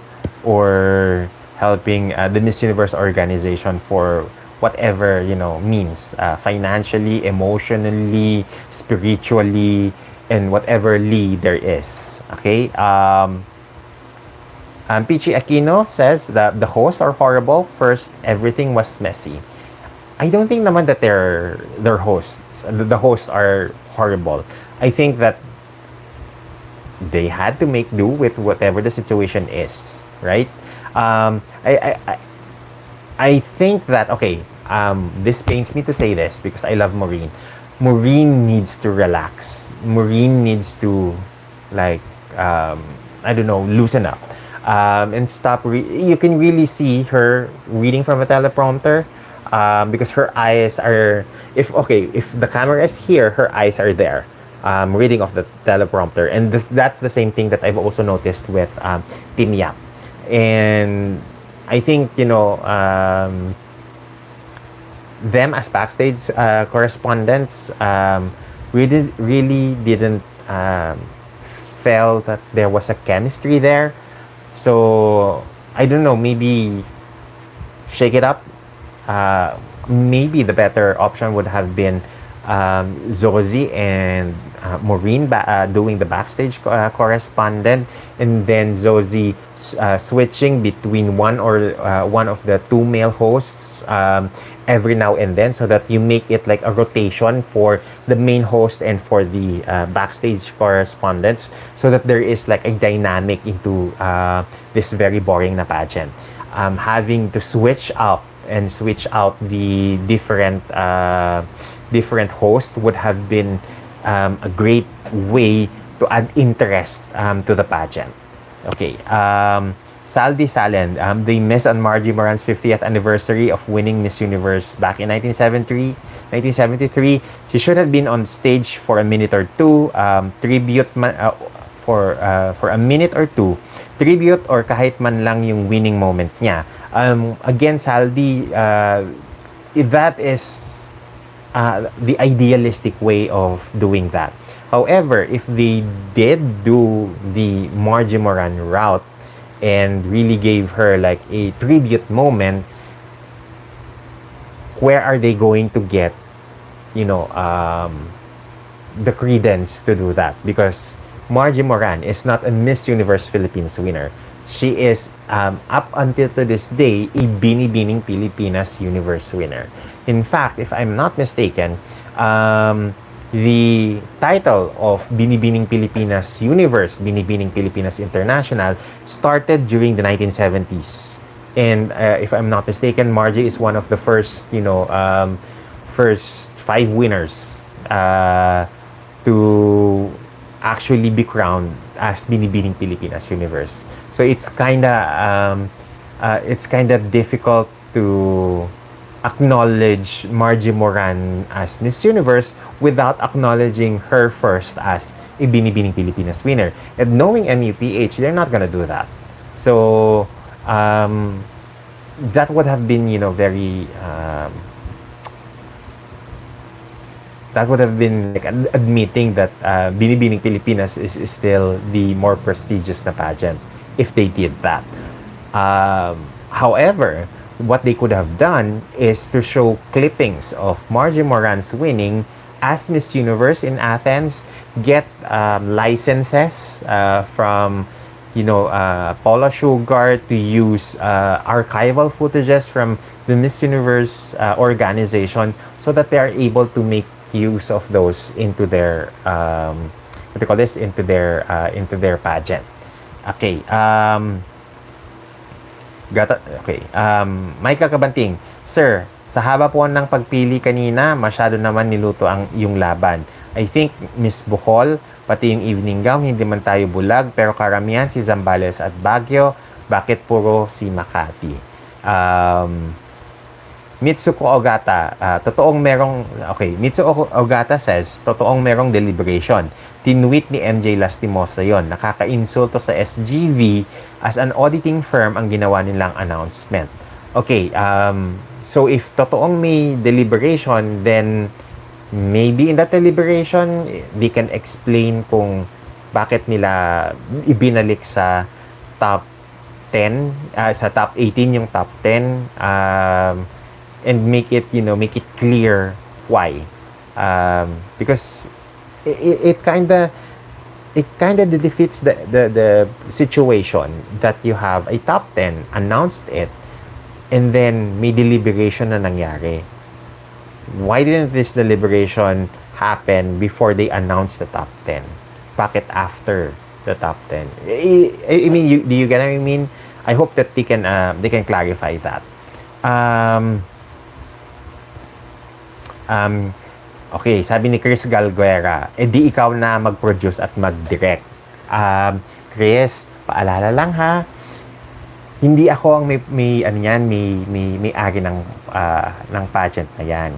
or helping the Miss Universe organization for whatever, you know, means, financially, emotionally, spiritually, and whatever Lee there is. Okay. Pichi Aquino says that the hosts are horrible. First, everything was messy. I don't think naman that they're hosts. The hosts are horrible. I think that they had to make do with whatever the situation is, right? Um, I, I I think that okay. This pains me to say this because I love Maureen. Maureen needs to relax. Maureen needs to, like, I don't know, loosen up, and stop. You can really see her reading from a teleprompter, because her eyes are. If the camera is here, her eyes are there, reading off the teleprompter, and that's the same thing that I've also noticed with Team Yap, and I think, you know, them as backstage correspondents, really didn't feel that there was a chemistry there. So I don't know, maybe shake it up. Maybe the better option would have been Zozie and Maureen doing the backstage correspondent, and then Zozie switching between one of the two male hosts every now and then, so that you make it like a rotation for the main host and for the backstage correspondents, so that there is like a dynamic into this very boring na pageant. Having to switch out the different hosts would have been a great way to add interest to the pageant. Okay. Saldi Salen, they missed on Margie Moran's 50th anniversary of winning Miss Universe back in 1973. She should have been on stage for a minute or two, tribute for a minute or two, tribute or kahit man lang yung winning moment niya. Again, Saldi, that is the idealistic way of doing that. However, if they did do the Margie Moran route and really gave her like a tribute moment, where are they going to get, you know, the credence to do that? Because Margie Moran is not a Miss Universe Philippines winner. She is, up until to this day, a Binibining Pilipinas Universe winner. In fact, if I'm not mistaken, the title of Binibining Pilipinas Universe, Binibining Pilipinas International, started during the 1970s. And if I'm not mistaken, Margie is one of the first, you know, first 5 winners to actually be crowned as Binibining Pilipinas Universe. So it's kinda difficult to acknowledge Margie Moran as Miss Universe without acknowledging her first as a Binibining Pilipinas winner. And knowing MUPH, they're not gonna do that. So that would have been, you know, very that would have been like admitting that Binibining Pilipinas is still the more prestigious na pageant if they did that. However, what they could have done is to show clippings of Margie Moran's winning as Miss Universe in Athens, get licenses from, you know, Paula Sugar to use archival footages from the Miss Universe organization, so that they are able to make use of those into their what do you call this, into their pageant. Okay. Michael Kabanting, Sir, sa haba po ng pagpili kanina, masyado naman niluto ang yung laban. I think Miss Bohol, pati yung evening gown, hindi man tayo bulag, pero karamihan si Zambales at Baguio, bakit puro si Makati? Mitsuko Ogata, Mitsuko Ogata says, totoong merong deliberation. Tinweet ni MJ Lastimosa yon. Nakaka-insulto sa SGV, as an auditing firm ang ginawa nilang announcement. Okay, so if totoong may deliberation, then maybe in that deliberation, they can explain kung bakit nila ibinalik sa top 10, sa top 18 yung top 10, and make it, make it clear why. Because it kind of defeats the situation that you have a top 10, announced it, and then may deliberation na nangyari. Why didn't this deliberation happen before they announced the top 10? Bakit after the top 10? I mean, do you get what I mean? I hope that they can clarify that. Okay, sabi ni Chris Galguera, di ikaw na mag-produce at mag-direct. Chris, paalala lang ha, hindi ako ang may ari ng pageant na yan.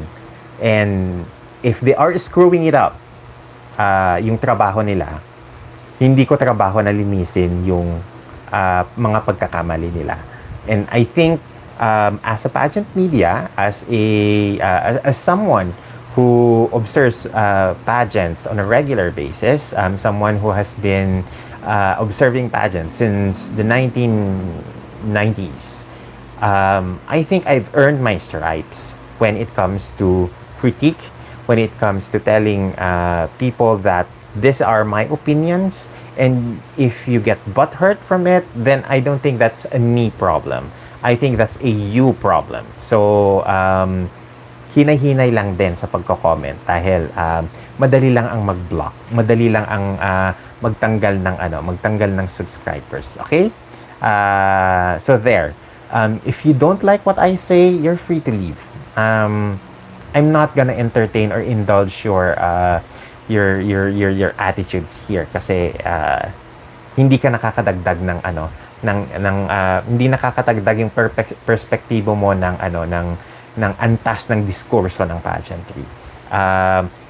And if they are screwing it up, yung trabaho nila, hindi ko trabaho na linisin yung mga pagkakamali nila. And I think as a pageant media, as someone who observes pageants on a regular basis, someone who has been observing pageants since the 1990s, I think I've earned my stripes when it comes to critique, when it comes to telling people that these are my opinions, and if you get butthurt from it, then I don't think that's a me problem. I think that's a you problem. So, hinay-hinay lang din sa pagko-comment dahil madali lang ang mag-block, madali lang ang magtanggal ng subscribers. Okay? So there. If you don't like what I say, you're free to leave. I'm not gonna entertain or indulge your attitudes here kasi hindi ka nakakadagdag ng hindi nakakadagdag yung perspektibo mo ng antas ng diskurso ng pageantry.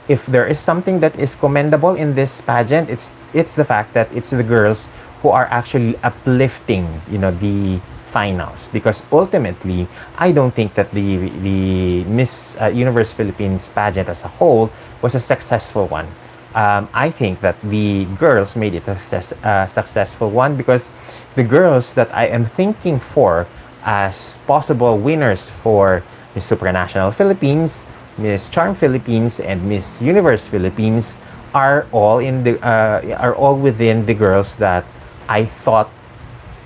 If there is something that is commendable in this pageant, it's the fact that it's the girls who are actually uplifting, the finals, because ultimately I don't think that the Miss Universe Philippines pageant as a whole was a successful one. I think that the girls made it a successful one because the girls that I am thinking for as possible winners for Miss Supranational Philippines, Miss Charm Philippines, and Miss Universe Philippines are all within the girls that I thought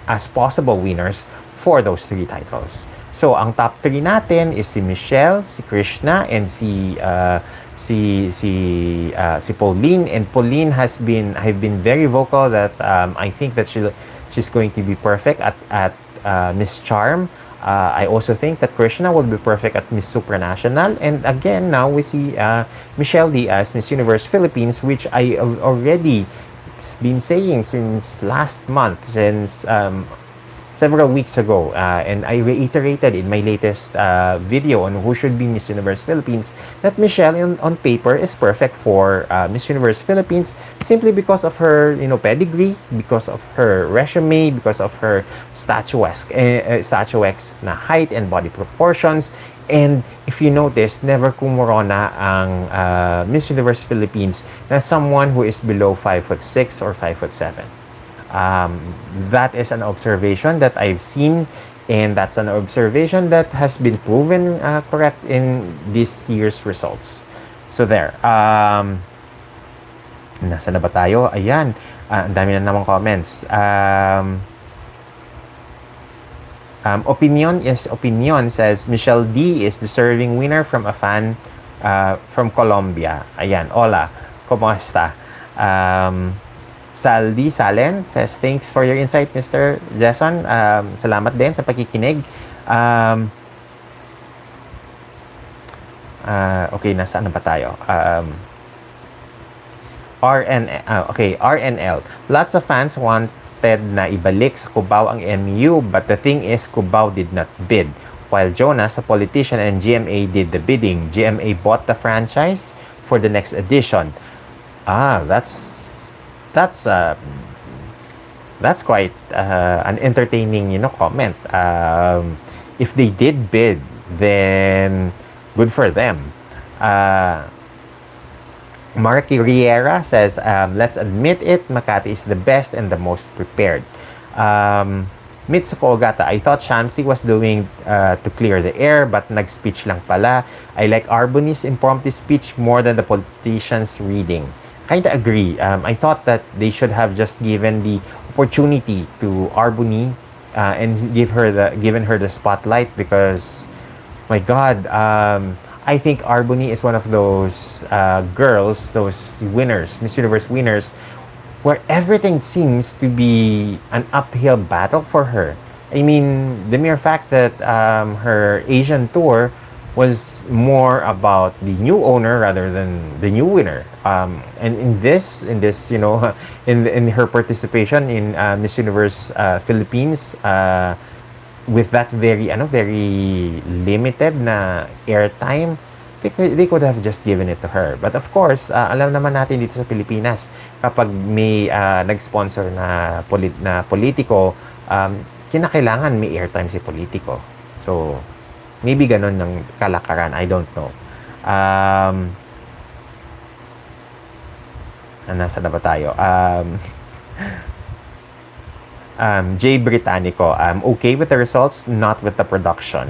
as possible winners for those 3 titles. So ang top 3 natin is si Michelle, si Krishna, and si Pauline. And Pauline I've been very vocal that I think that she's going to be perfect at Miss Charm. I also think that Krishna will be perfect at Miss Supranational. And again, now we see Michelle Diaz, Miss Universe Philippines, which I have already been saying since last month, since several weeks ago, and I reiterated in my latest video on who should be Miss Universe Philippines that Michelle on paper is perfect for Miss Universe Philippines simply because of her pedigree, because of her resume, because of her statuesque na height and body proportions. And if you notice, never kumorona ang Miss Universe Philippines na someone who is below 5'6" or 5'7". That is an observation that I've seen, and that's an observation that has been proven correct in this year's results. So there. Nasa na ba tayo? Ayan. Ang dami na namang comments. Opinion says Michelle D is deserving winner from a fan from Colombia. Ayan. Hola. Kumusta? Saldi Salen says, thanks for your insight, Mr. Jason. Salamat din sa pakikinig. Okay, nasaan na ba tayo? RNL. Lots of fans wanted na ibalik sa Cubao ang MU, but the thing is, Cubao did not bid. While Jonas, a politician, and GMA did the bidding. GMA bought the franchise for the next edition. That's quite an entertaining, comment. If they did bid, then good for them. Marky Riera says, let's admit it, Makati is the best and the most prepared. Mitsuko Ogata, I thought Shamsi was doing to clear the air, but nag-speech lang pala. I like Arboni's impromptu speech more than the politician's reading. Kinda agree. I thought that they should have just given the opportunity to Arboni and given her the spotlight, because my God, I think Arboni is one of those girls, those winners, Miss Universe winners, where everything seems to be an uphill battle for her. I mean, the mere fact that her Asian tour was more about the new owner rather than the new winner. And in this, in her participation in Miss Universe Philippines, with that very limited na airtime, they could have just given it to her. But of course, alam naman natin dito sa Pilipinas, kapag may nag-sponsor na politiko, kinakailangan may airtime si politiko. So, maybe ganun ng kalakaran. I don't know. Nasa na ba tayo? J. Britannico, okay with the results, not with the production.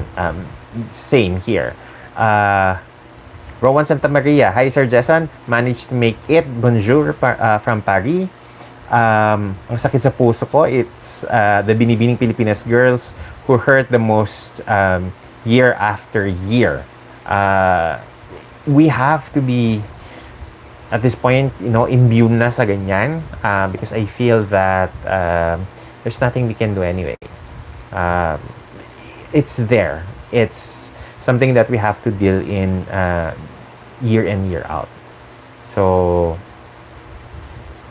Same here. Rowan Santa Maria, hi Sir Jason, managed to make it. Bonjour from Paris. Ang sakit sa puso ko, it's the Binibining Pilipinas girls who hurt the most year after year. We have to be, at this point, immune na sa ganyan, because I feel that there's nothing we can do anyway. It's there. It's something that we have to deal in year in, year out. So,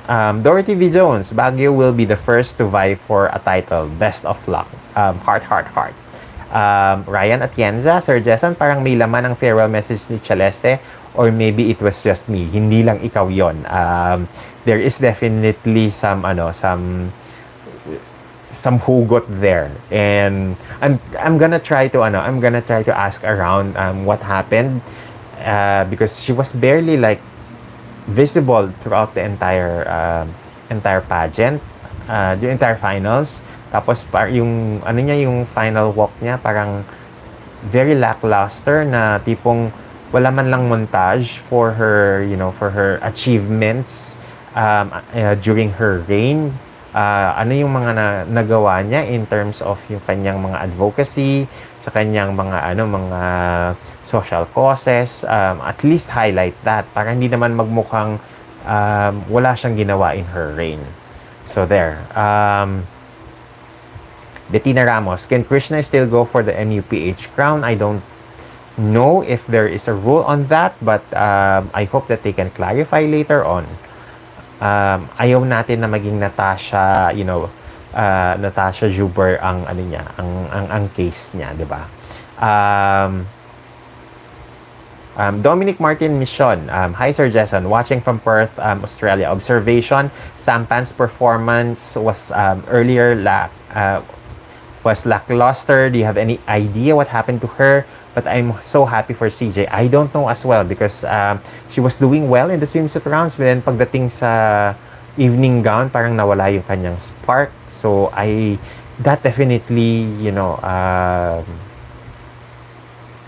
Dorothy V. Jones, Baguio will be the first to vie for a title. Best of luck. Heart. Ryan Atienza, Sir Jason, parang may laman ang farewell message ni Celeste, or maybe it was just me. Hindi lang ikaw yon. There is definitely some hugot there, and I'm gonna try to ask around what happened, because she was barely visible throughout the entire pageant, the entire finals. Tapos yung yung final walk niya parang very lackluster, na tipong wala man lang montage for her, for her achievements during her reign. Ano yung mga nagawa niya in terms of yung kanyang mga advocacy, sa kanyang mga social causes, at least highlight that para hindi naman magmukhang wala siyang ginawa in her reign. So there. Bettina Ramos, can Krishna still go for the MUPH crown? I don't know if there is a rule on that, but I hope that they can clarify later on. Ayaw natin na maging Natasha, Natasha Zuber ang ang case niya, 'di ba? Dominic Martin Mission, hi Sir Jason, watching from Perth, Australia. Observation, Sampan's performance was earlier was lackluster. Do you have any idea what happened to her? But I'm so happy for CJ. I don't know as well, because she was doing well in the swimsuit rounds, but then pagdating sa evening gown, parang nawala yung kanyang spark. So that definitely,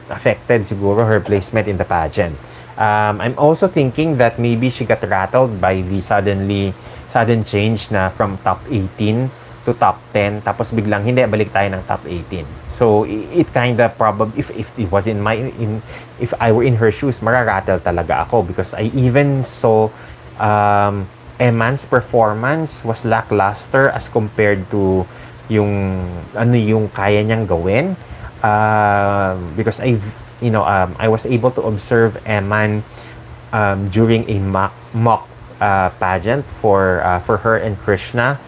affected siguro her placement in the pageant. I'm also thinking that maybe she got rattled by the sudden change na from top 18 to top 10, tapos biglang hindi, balik tayo ng top 18. So it kinda probably, if it was if I were in her shoes, mararattle talaga ako, because I even saw Eman's performance was lackluster as compared to yung kaya niyang gawin, because I was able to observe Eman during a mock pageant for her and Krishna.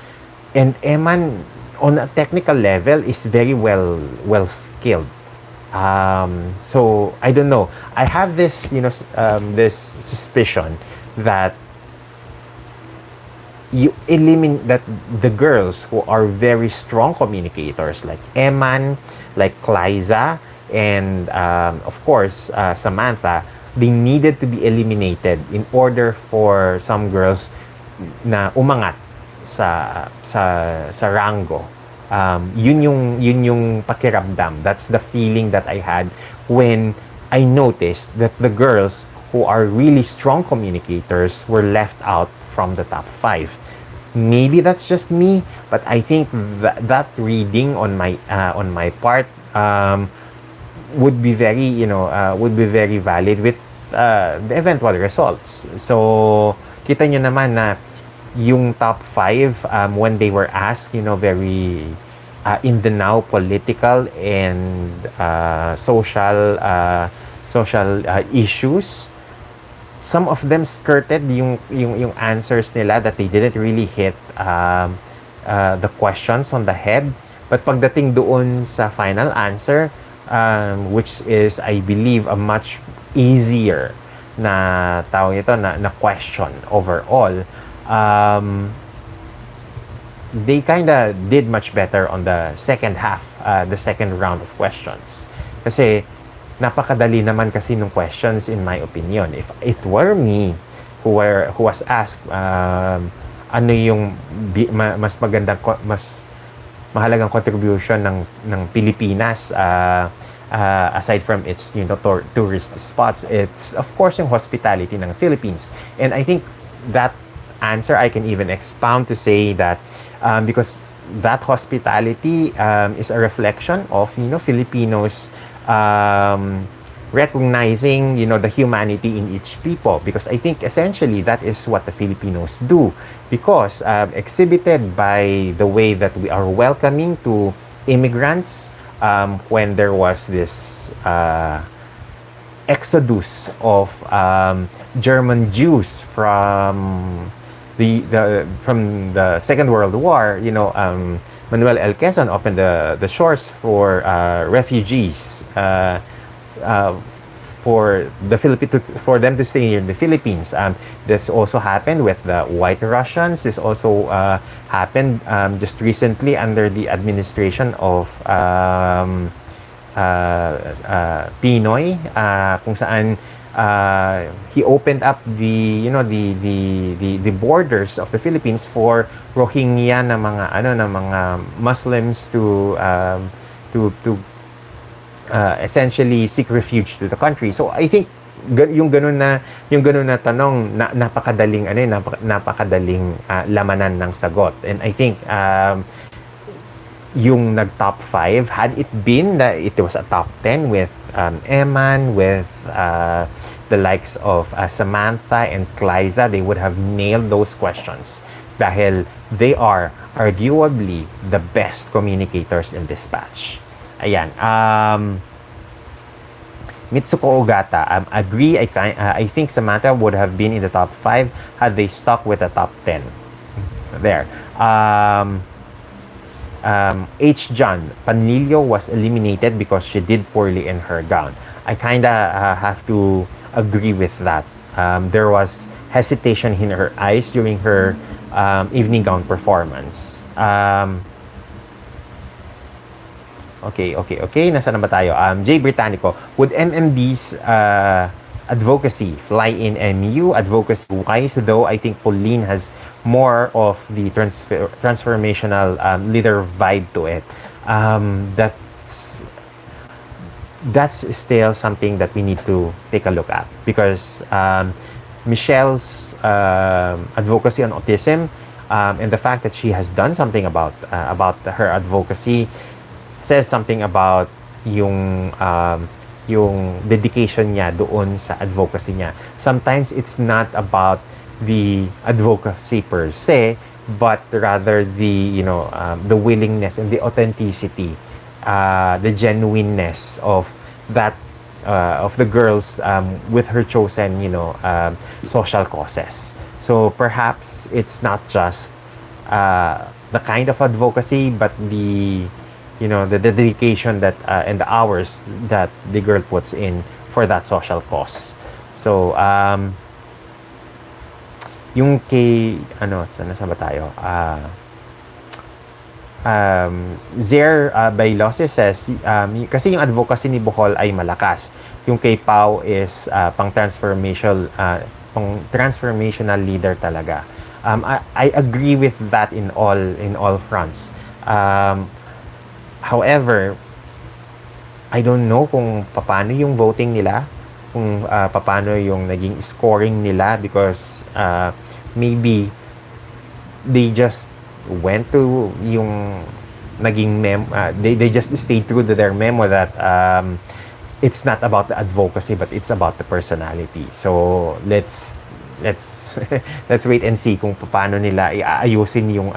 And Eman, on a technical level, is very well skilled. So I don't know. I have this, this suspicion that that the girls who are very strong communicators, like Eman, like Liza, and of course Samantha, they needed to be eliminated in order for some girls na umangat sa rango yun yung pakiramdam. That's the feeling that I had when I noticed that the girls who are really strong communicators were left out from the top 5. Maybe that's just me, but I think that reading on my part would be very valid with the eventual results. So kita nyo naman na yung top 5 when they were asked, very in the now political and social issues, some of them skirted yung answers nila, that they didn't really hit the questions on the head. But pagdating doon sa final answer, which is, I believe, a much easier na tawag ito na question overall, they kind of did much better on the second half, the second round of questions. Kasi napakadali naman kasi nung questions, in my opinion. If it were me who was asked ano yung mas magandang, mas mahalagang contribution ng Pilipinas aside from its tourist spots, it's of course yung hospitality ng Philippines. And I think that answer I can even expound to say that because that hospitality is a reflection of Filipinos recognizing the humanity in each people, because I think essentially that is what the Filipinos do, because exhibited by the way that we are welcoming to immigrants when there was this exodus of German Jews from the Second World War. Manuel L. Quezon opened the shores for refugees, for them to stay in the Philippines. This also happened with the White Russians. This also happened just recently under the administration of Pinoy, kung saan he opened up the borders of the Philippines for Rohingya na mga Muslims to essentially seek refuge to the country. So I think yung ganun na tanong, napakadaling lamanan ng sagot. And I think yung nag-top 5, had it been that it was a top 10 with Eman, with the likes of Samantha and Cliza, they would have nailed those questions dahil they are arguably the best communicators in this batch. Ayan. Mitsuko Ogata, agree. I think Samantha would have been in the top 5 had they stuck with the top 10. There. H. John, Panilio was eliminated because she did poorly in her gown. I kind of have to agree with that. There was hesitation in her eyes during her evening gown performance. Okay. Nasaan na ba tayo? J. Britannico, would MMD's advocacy fly in MU? Advocacy wise, though, I think Pauline has more of the transformational leader vibe to it. That's still something that we need to take a look at, because Michelle's advocacy on autism and the fact that she has done something about her advocacy says something about yung dedication niya doon sa advocacy niya. Sometimes it's not about the advocacy per se, but rather the willingness and the authenticity, the genuineness of that of the girls with her chosen social causes. So perhaps it's not just the kind of advocacy, but the dedication that and the hours that the girl puts in for that social cause. So yung kay saan ba tayo? Zer Bailose says kasi yung advocacy ni Bohol ay malakas. Yung kay Pau is pang transformational leader talaga. I agree with that in all fronts. However, I don't know kung paano yung voting nila, kung paano yung naging scoring nila, because maybe they just went to yung naging they just stayed true to their memo that it's not about the advocacy but it's about the personality. So let's let's wait and see kung paano nila iayusin yung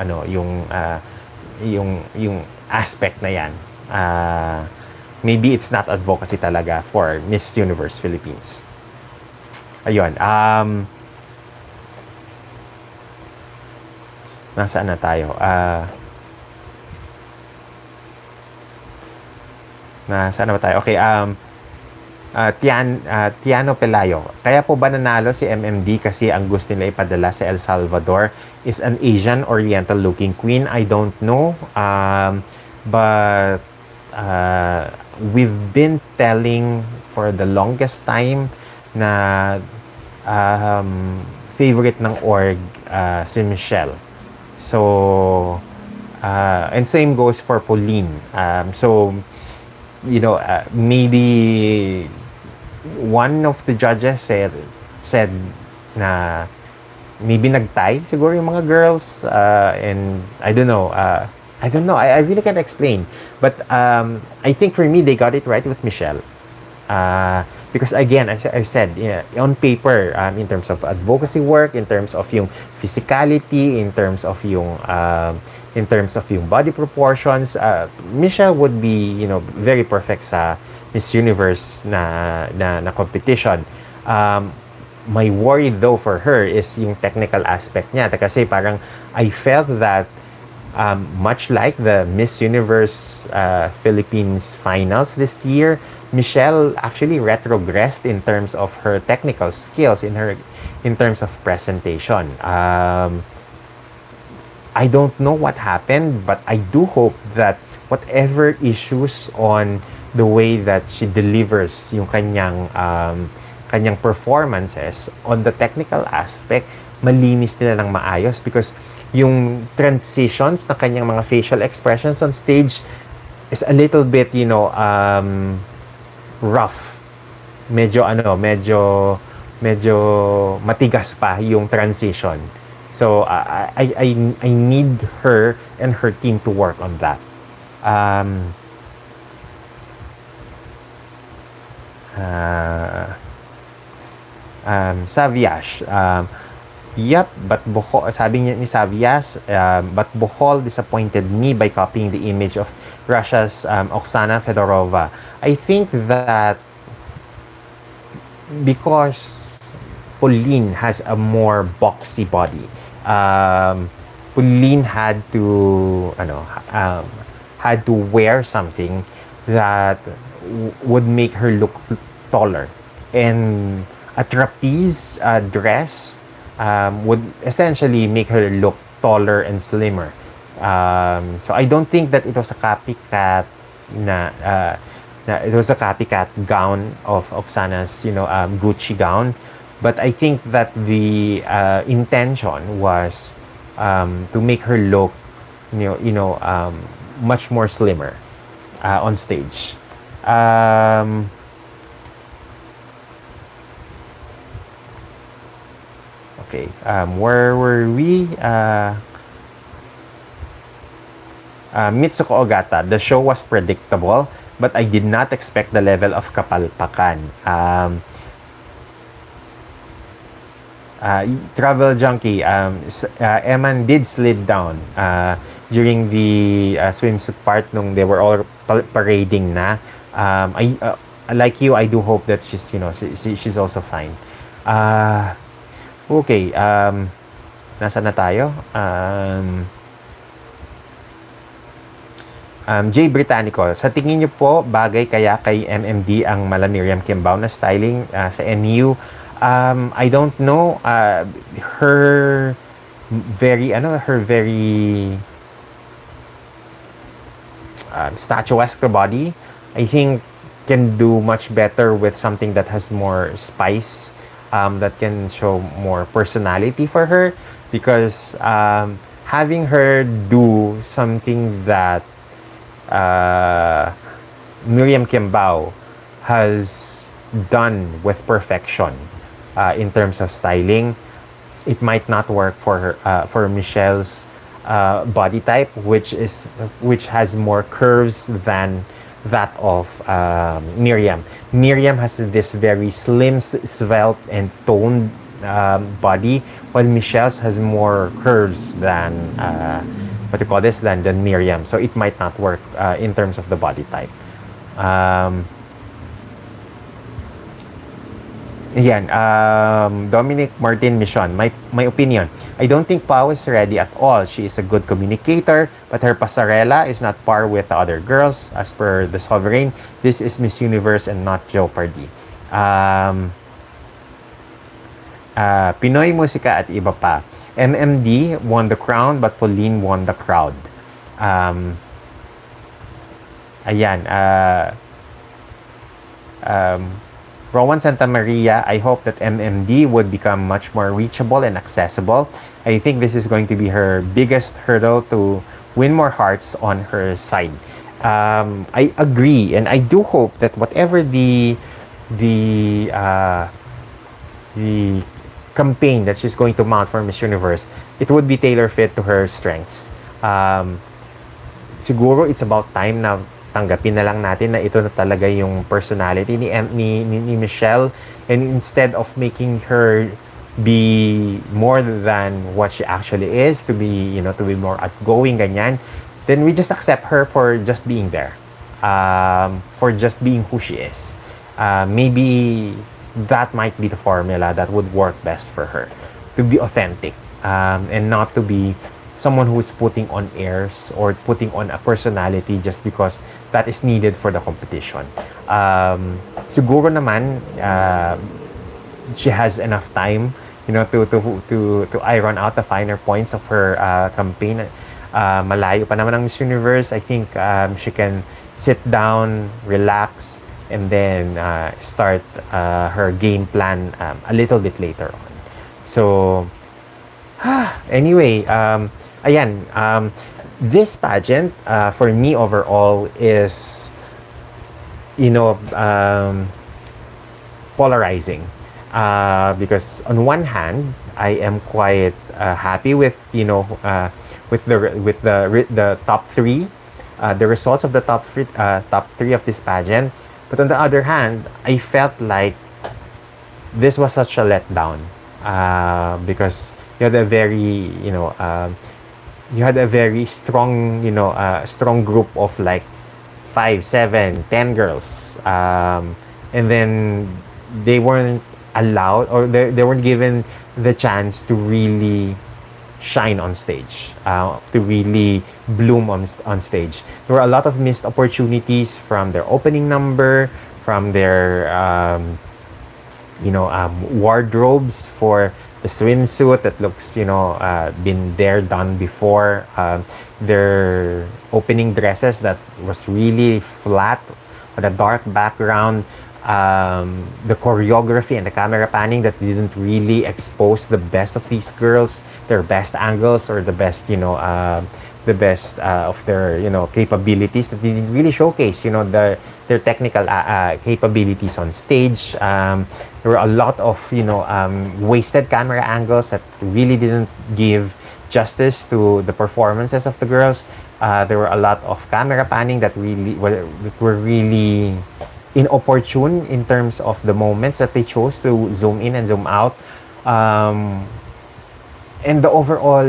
yung aspect na yan. Maybe it's not advocacy talaga for Miss Universe Philippines. Ayun. Nasaan na tayo? Nasaan na ba tayo? Okay. Tiano Pelayo. Kaya po ba nanalo si MMD kasi ang gusto nila ipadala sa El Salvador is an Asian Oriental looking queen? I don't know. But we've been telling for the longest time na favorite ng org si Michelle. So and same goes for Pauline. So you know, maybe one of the judges said na maybe nagtay siguro yung mga girls, and I don't know. I really can't explain. But I think for me, they got it right with Michelle. Because again, as I said, on paper, in terms of advocacy work, in terms of yung physicality, in terms of yung body proportions, Michelle would be, you know, very perfect sa Miss Universe na competition. My worry though for her is yung technical aspect niya, kasi parang I felt that much like the Miss Universe Philippines finals this year, Michelle actually retrogressed in terms of her technical skills, in terms of presentation. I don't know what happened, but I do hope that whatever issues on the way that she delivers yung kanyang performances on the technical aspect, malinis nila ng maayos, because yung transitions na kanyang mga facial expressions on stage is a little bit, you know, rough. Medyo matigas pa yung transition. So I need her and her team to work on that. Saviash. Yep, but Bohol, sabi niya ni Savias, but Bohol disappointed me by copying the image of Russia's Oksana Fedorova. I think that because Pauline has a more boxy body, Pauline had to wear something that would make her look taller, and a trapeze dress would essentially make her look taller and slimmer. So I don't think that it was a copycat it was a copycat gown of Oksana's, you know, Gucci gown. But I think that the intention was to make her look, much more slimmer on stage. Okay, where were we? Mitsuko Ogata, the show was predictable, but I did not expect the level of kapalpakan. Travel Junkie, Eman did slid down during the swimsuit part nung they were all parading na. Like you, I do hope that she's also fine. Okay, nasa na tayo? J. Britannico, sa tingin niyo po, bagay kaya kay MMD ang Mala Miriam Kimbao na styling sa MU? I don't know. Her very statuesque body, I think, can do much better with something that has more spice, that can show more personality for her, because having her do something that Miriam Kimbao has done with perfection in terms of styling. It might not work for her, for Michelle's body type, which has more curves than that of Miriam. Miriam has this very slim, svelte, and toned body, while Michelle's has more curves than what you call this than Miriam. So it might not work in terms of the body type. Yan, Dominic Martin Mission, my opinion. I don't think Pau is ready at all. She is a good communicator, but her pasarela is not par with the other girls. As per the Sovereign, this is Miss Universe and not Jeopardy. Pinoy Musika at iba pa. MMD won the crown, but Pauline won the crowd. Ayan, Rowan Santa Maria, I hope that MMD would become much more reachable and accessible. I think this is going to be her biggest hurdle to win more hearts on her side. I agree, and I do hope that whatever the campaign that she's going to mount for Miss Universe, it would be tailor-fit to her strengths. Siguro it's about time na tanggapin na lang natin na ito na talaga yung personality ni Michelle, and instead of making her be more than what she actually is, to be more outgoing ganyan, then we just accept her for just being there, for just being who she is. Maybe that might be the formula that would work best for her, to be authentic, and not to be someone who is putting on airs or putting on a personality just because that is needed for the competition. Siguro naman she has enough time, to iron out the finer points of her campaign. Malayo pa naman ang Miss Universe. I think she can sit down, relax, and then start her game plan a little bit later on. So anyway, ayan, this pageant for me overall is polarizing, because on one hand I am quite happy with the top three, the results of the top three of this pageant. But on the other hand, I felt like this was such a letdown, because you had a very strong strong group of like 5, 7, 10 girls, and then they weren't allowed, or they weren't given the chance to really shine on stage, to really bloom on stage. There were a lot of missed opportunities from their opening number, from their wardrobes for the swimsuit that looks been done before, their opening dresses that was really flat with a dark background, the choreography and the camera panning that didn't really expose the best of these girls, their best angles, or the best of their capabilities, that they didn't really showcase their technical capabilities on stage. There were a lot of wasted camera angles that really didn't give justice to the performances of the girls. There were a lot of camera panning that were really inopportune in terms of the moments that they chose to zoom in and zoom out. And the overall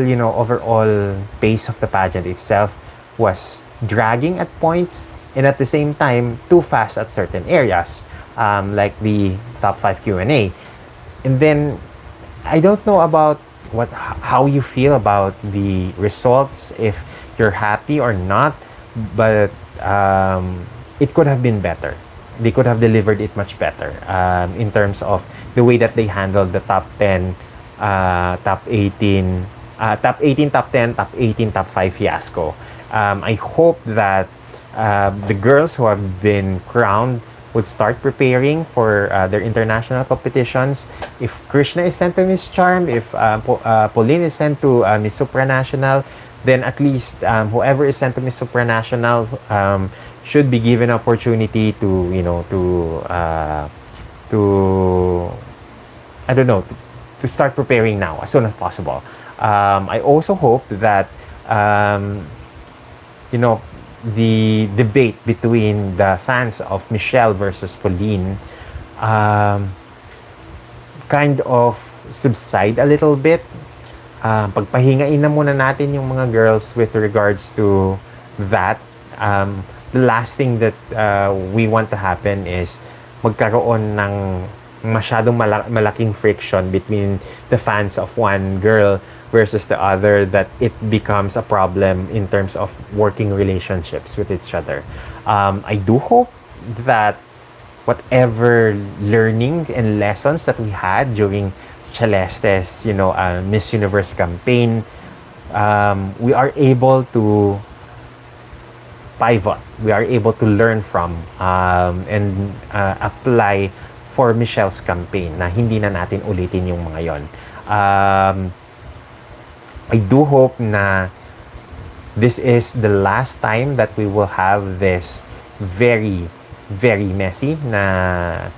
pace of the pageant itself was dragging at points, and at the same time too fast at certain areas, like the top 5 Q&A. And then I don't know about how you feel about the results, if you're happy or not, but it could have been better. They could have delivered it much better, in terms of the way that they handled the top 10, top 18, top 10, top 18, top 5 fiasco. I hope that the girls who have been crowned would start preparing for their international competitions. If Krishna is sent to Miss Charm, if Pauline is sent to Miss Supranational, then at least whoever is sent to Miss Supranational should be given opportunity to, to I don't know, to start preparing now as soon as possible. I also hope that the debate between the fans of Michelle versus Pauline kind of subside a little bit. Pagpahingain na muna natin yung mga girls with regards to that. The last thing that we want to happen is magkaroon ng masyadong malaking friction between the fans of one girl versus the other, that it becomes a problem in terms of working relationships with each other. I do hope that whatever learning and lessons that we had during Celeste's, Miss Universe campaign, we are able to pivot. We are able to learn from and apply for Michelle's campaign na hindi na natin ulitin yung mga yon. I do hope na this is the last time that we will have this very, very messy na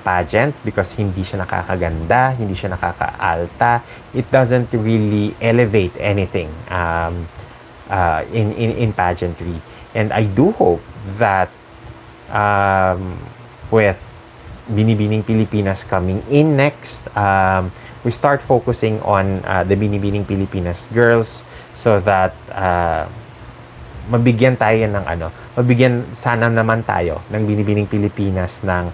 pageant, because hindi siya nakakaganda, hindi siya nakakaalta. It doesn't really elevate anything in pageantry. And I do hope that with Binibining Pilipinas coming in next, we start focusing on the Binibining Pilipinas girls, so that mabigyan sana naman tayo ng Binibining Pilipinas ng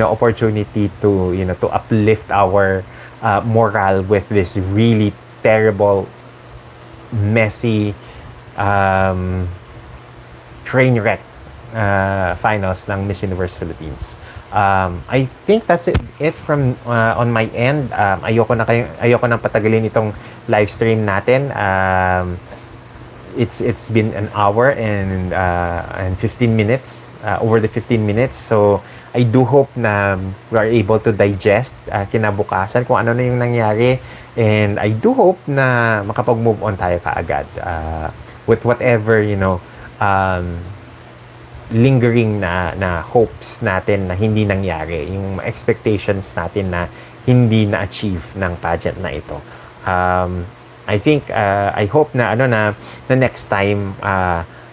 opportunity to to uplift our morale with this really terrible, messy train wreck finals ng Miss Universe Philippines. I think that's it from on my end. Ayoko nang patagalin itong live stream natin. It's been an hour and 15 minutes, over the 15 minutes. So I do hope na we are able to digest kinabukasan kung ano na yung nangyari, and I do hope na makapag-move on tayo kaagad with whatever lingering na hopes natin na hindi nangyari, yung expectations natin na hindi na-achieve ng pageant na ito. I think I hope na next time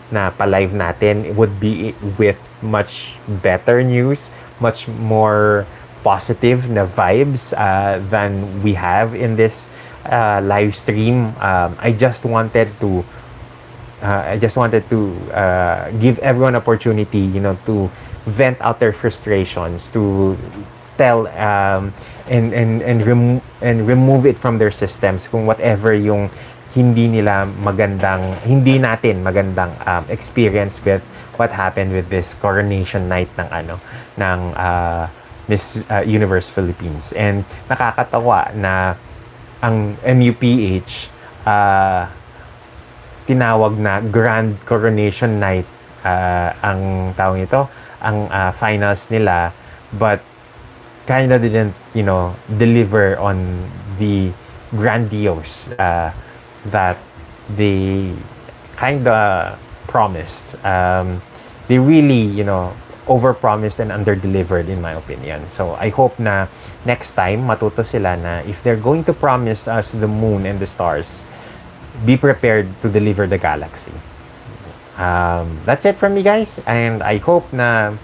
na pa-live natin would be with much better news, much more positive na vibes than we have in this live stream. I just wanted to give everyone opportunity, to vent out their frustrations, to tell and remove it from their systems kung whatever yung hindi natin magandang experience with what happened with this coronation night ng Miss Universe Philippines. And nakakatawa na ang MUPH tinawag na Grand Coronation Night ang tawag ito, ang finals nila, but kinda didn't, deliver on the grandiose that they kinda promised. They really, overpromised and underdelivered, in my opinion. So I hope na next time matuto sila na if they're going to promise us the moon and the stars, be prepared to deliver the galaxy. That's it from me, guys, and I hope na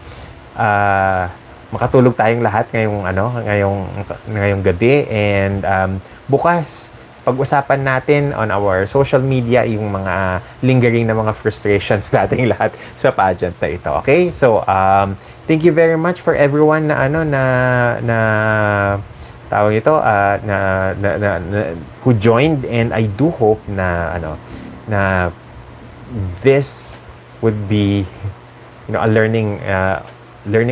makatulog tayong lahat ngayong gabi, and bukas pag-usapan natin on our social media yung mga lingering na mga frustrations nating lahat sa pageant na ito. Okay? So, thank you very much for everyone na tawag ito who joined, and I do hope na this would be a learning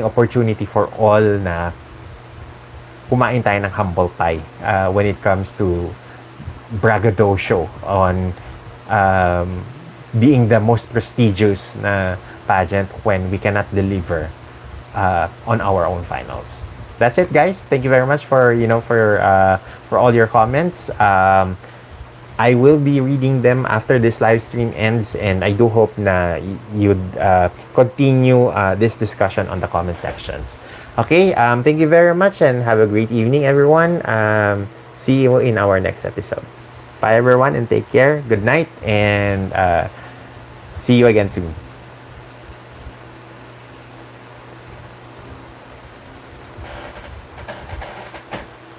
opportunity for all, na kumain tayo ng humble pie when it comes to braggadocio on being the most prestigious na pageant when we cannot deliver on our own finals. That's it, guys. Thank you very much for for all your comments. I will be reading them after this live stream ends, and I do hope na you'd continue this discussion on the comment sections. Okay, thank you very much and have a great evening, everyone. See you in our next episode. Bye, everyone, and take care. Good night, and see you again soon.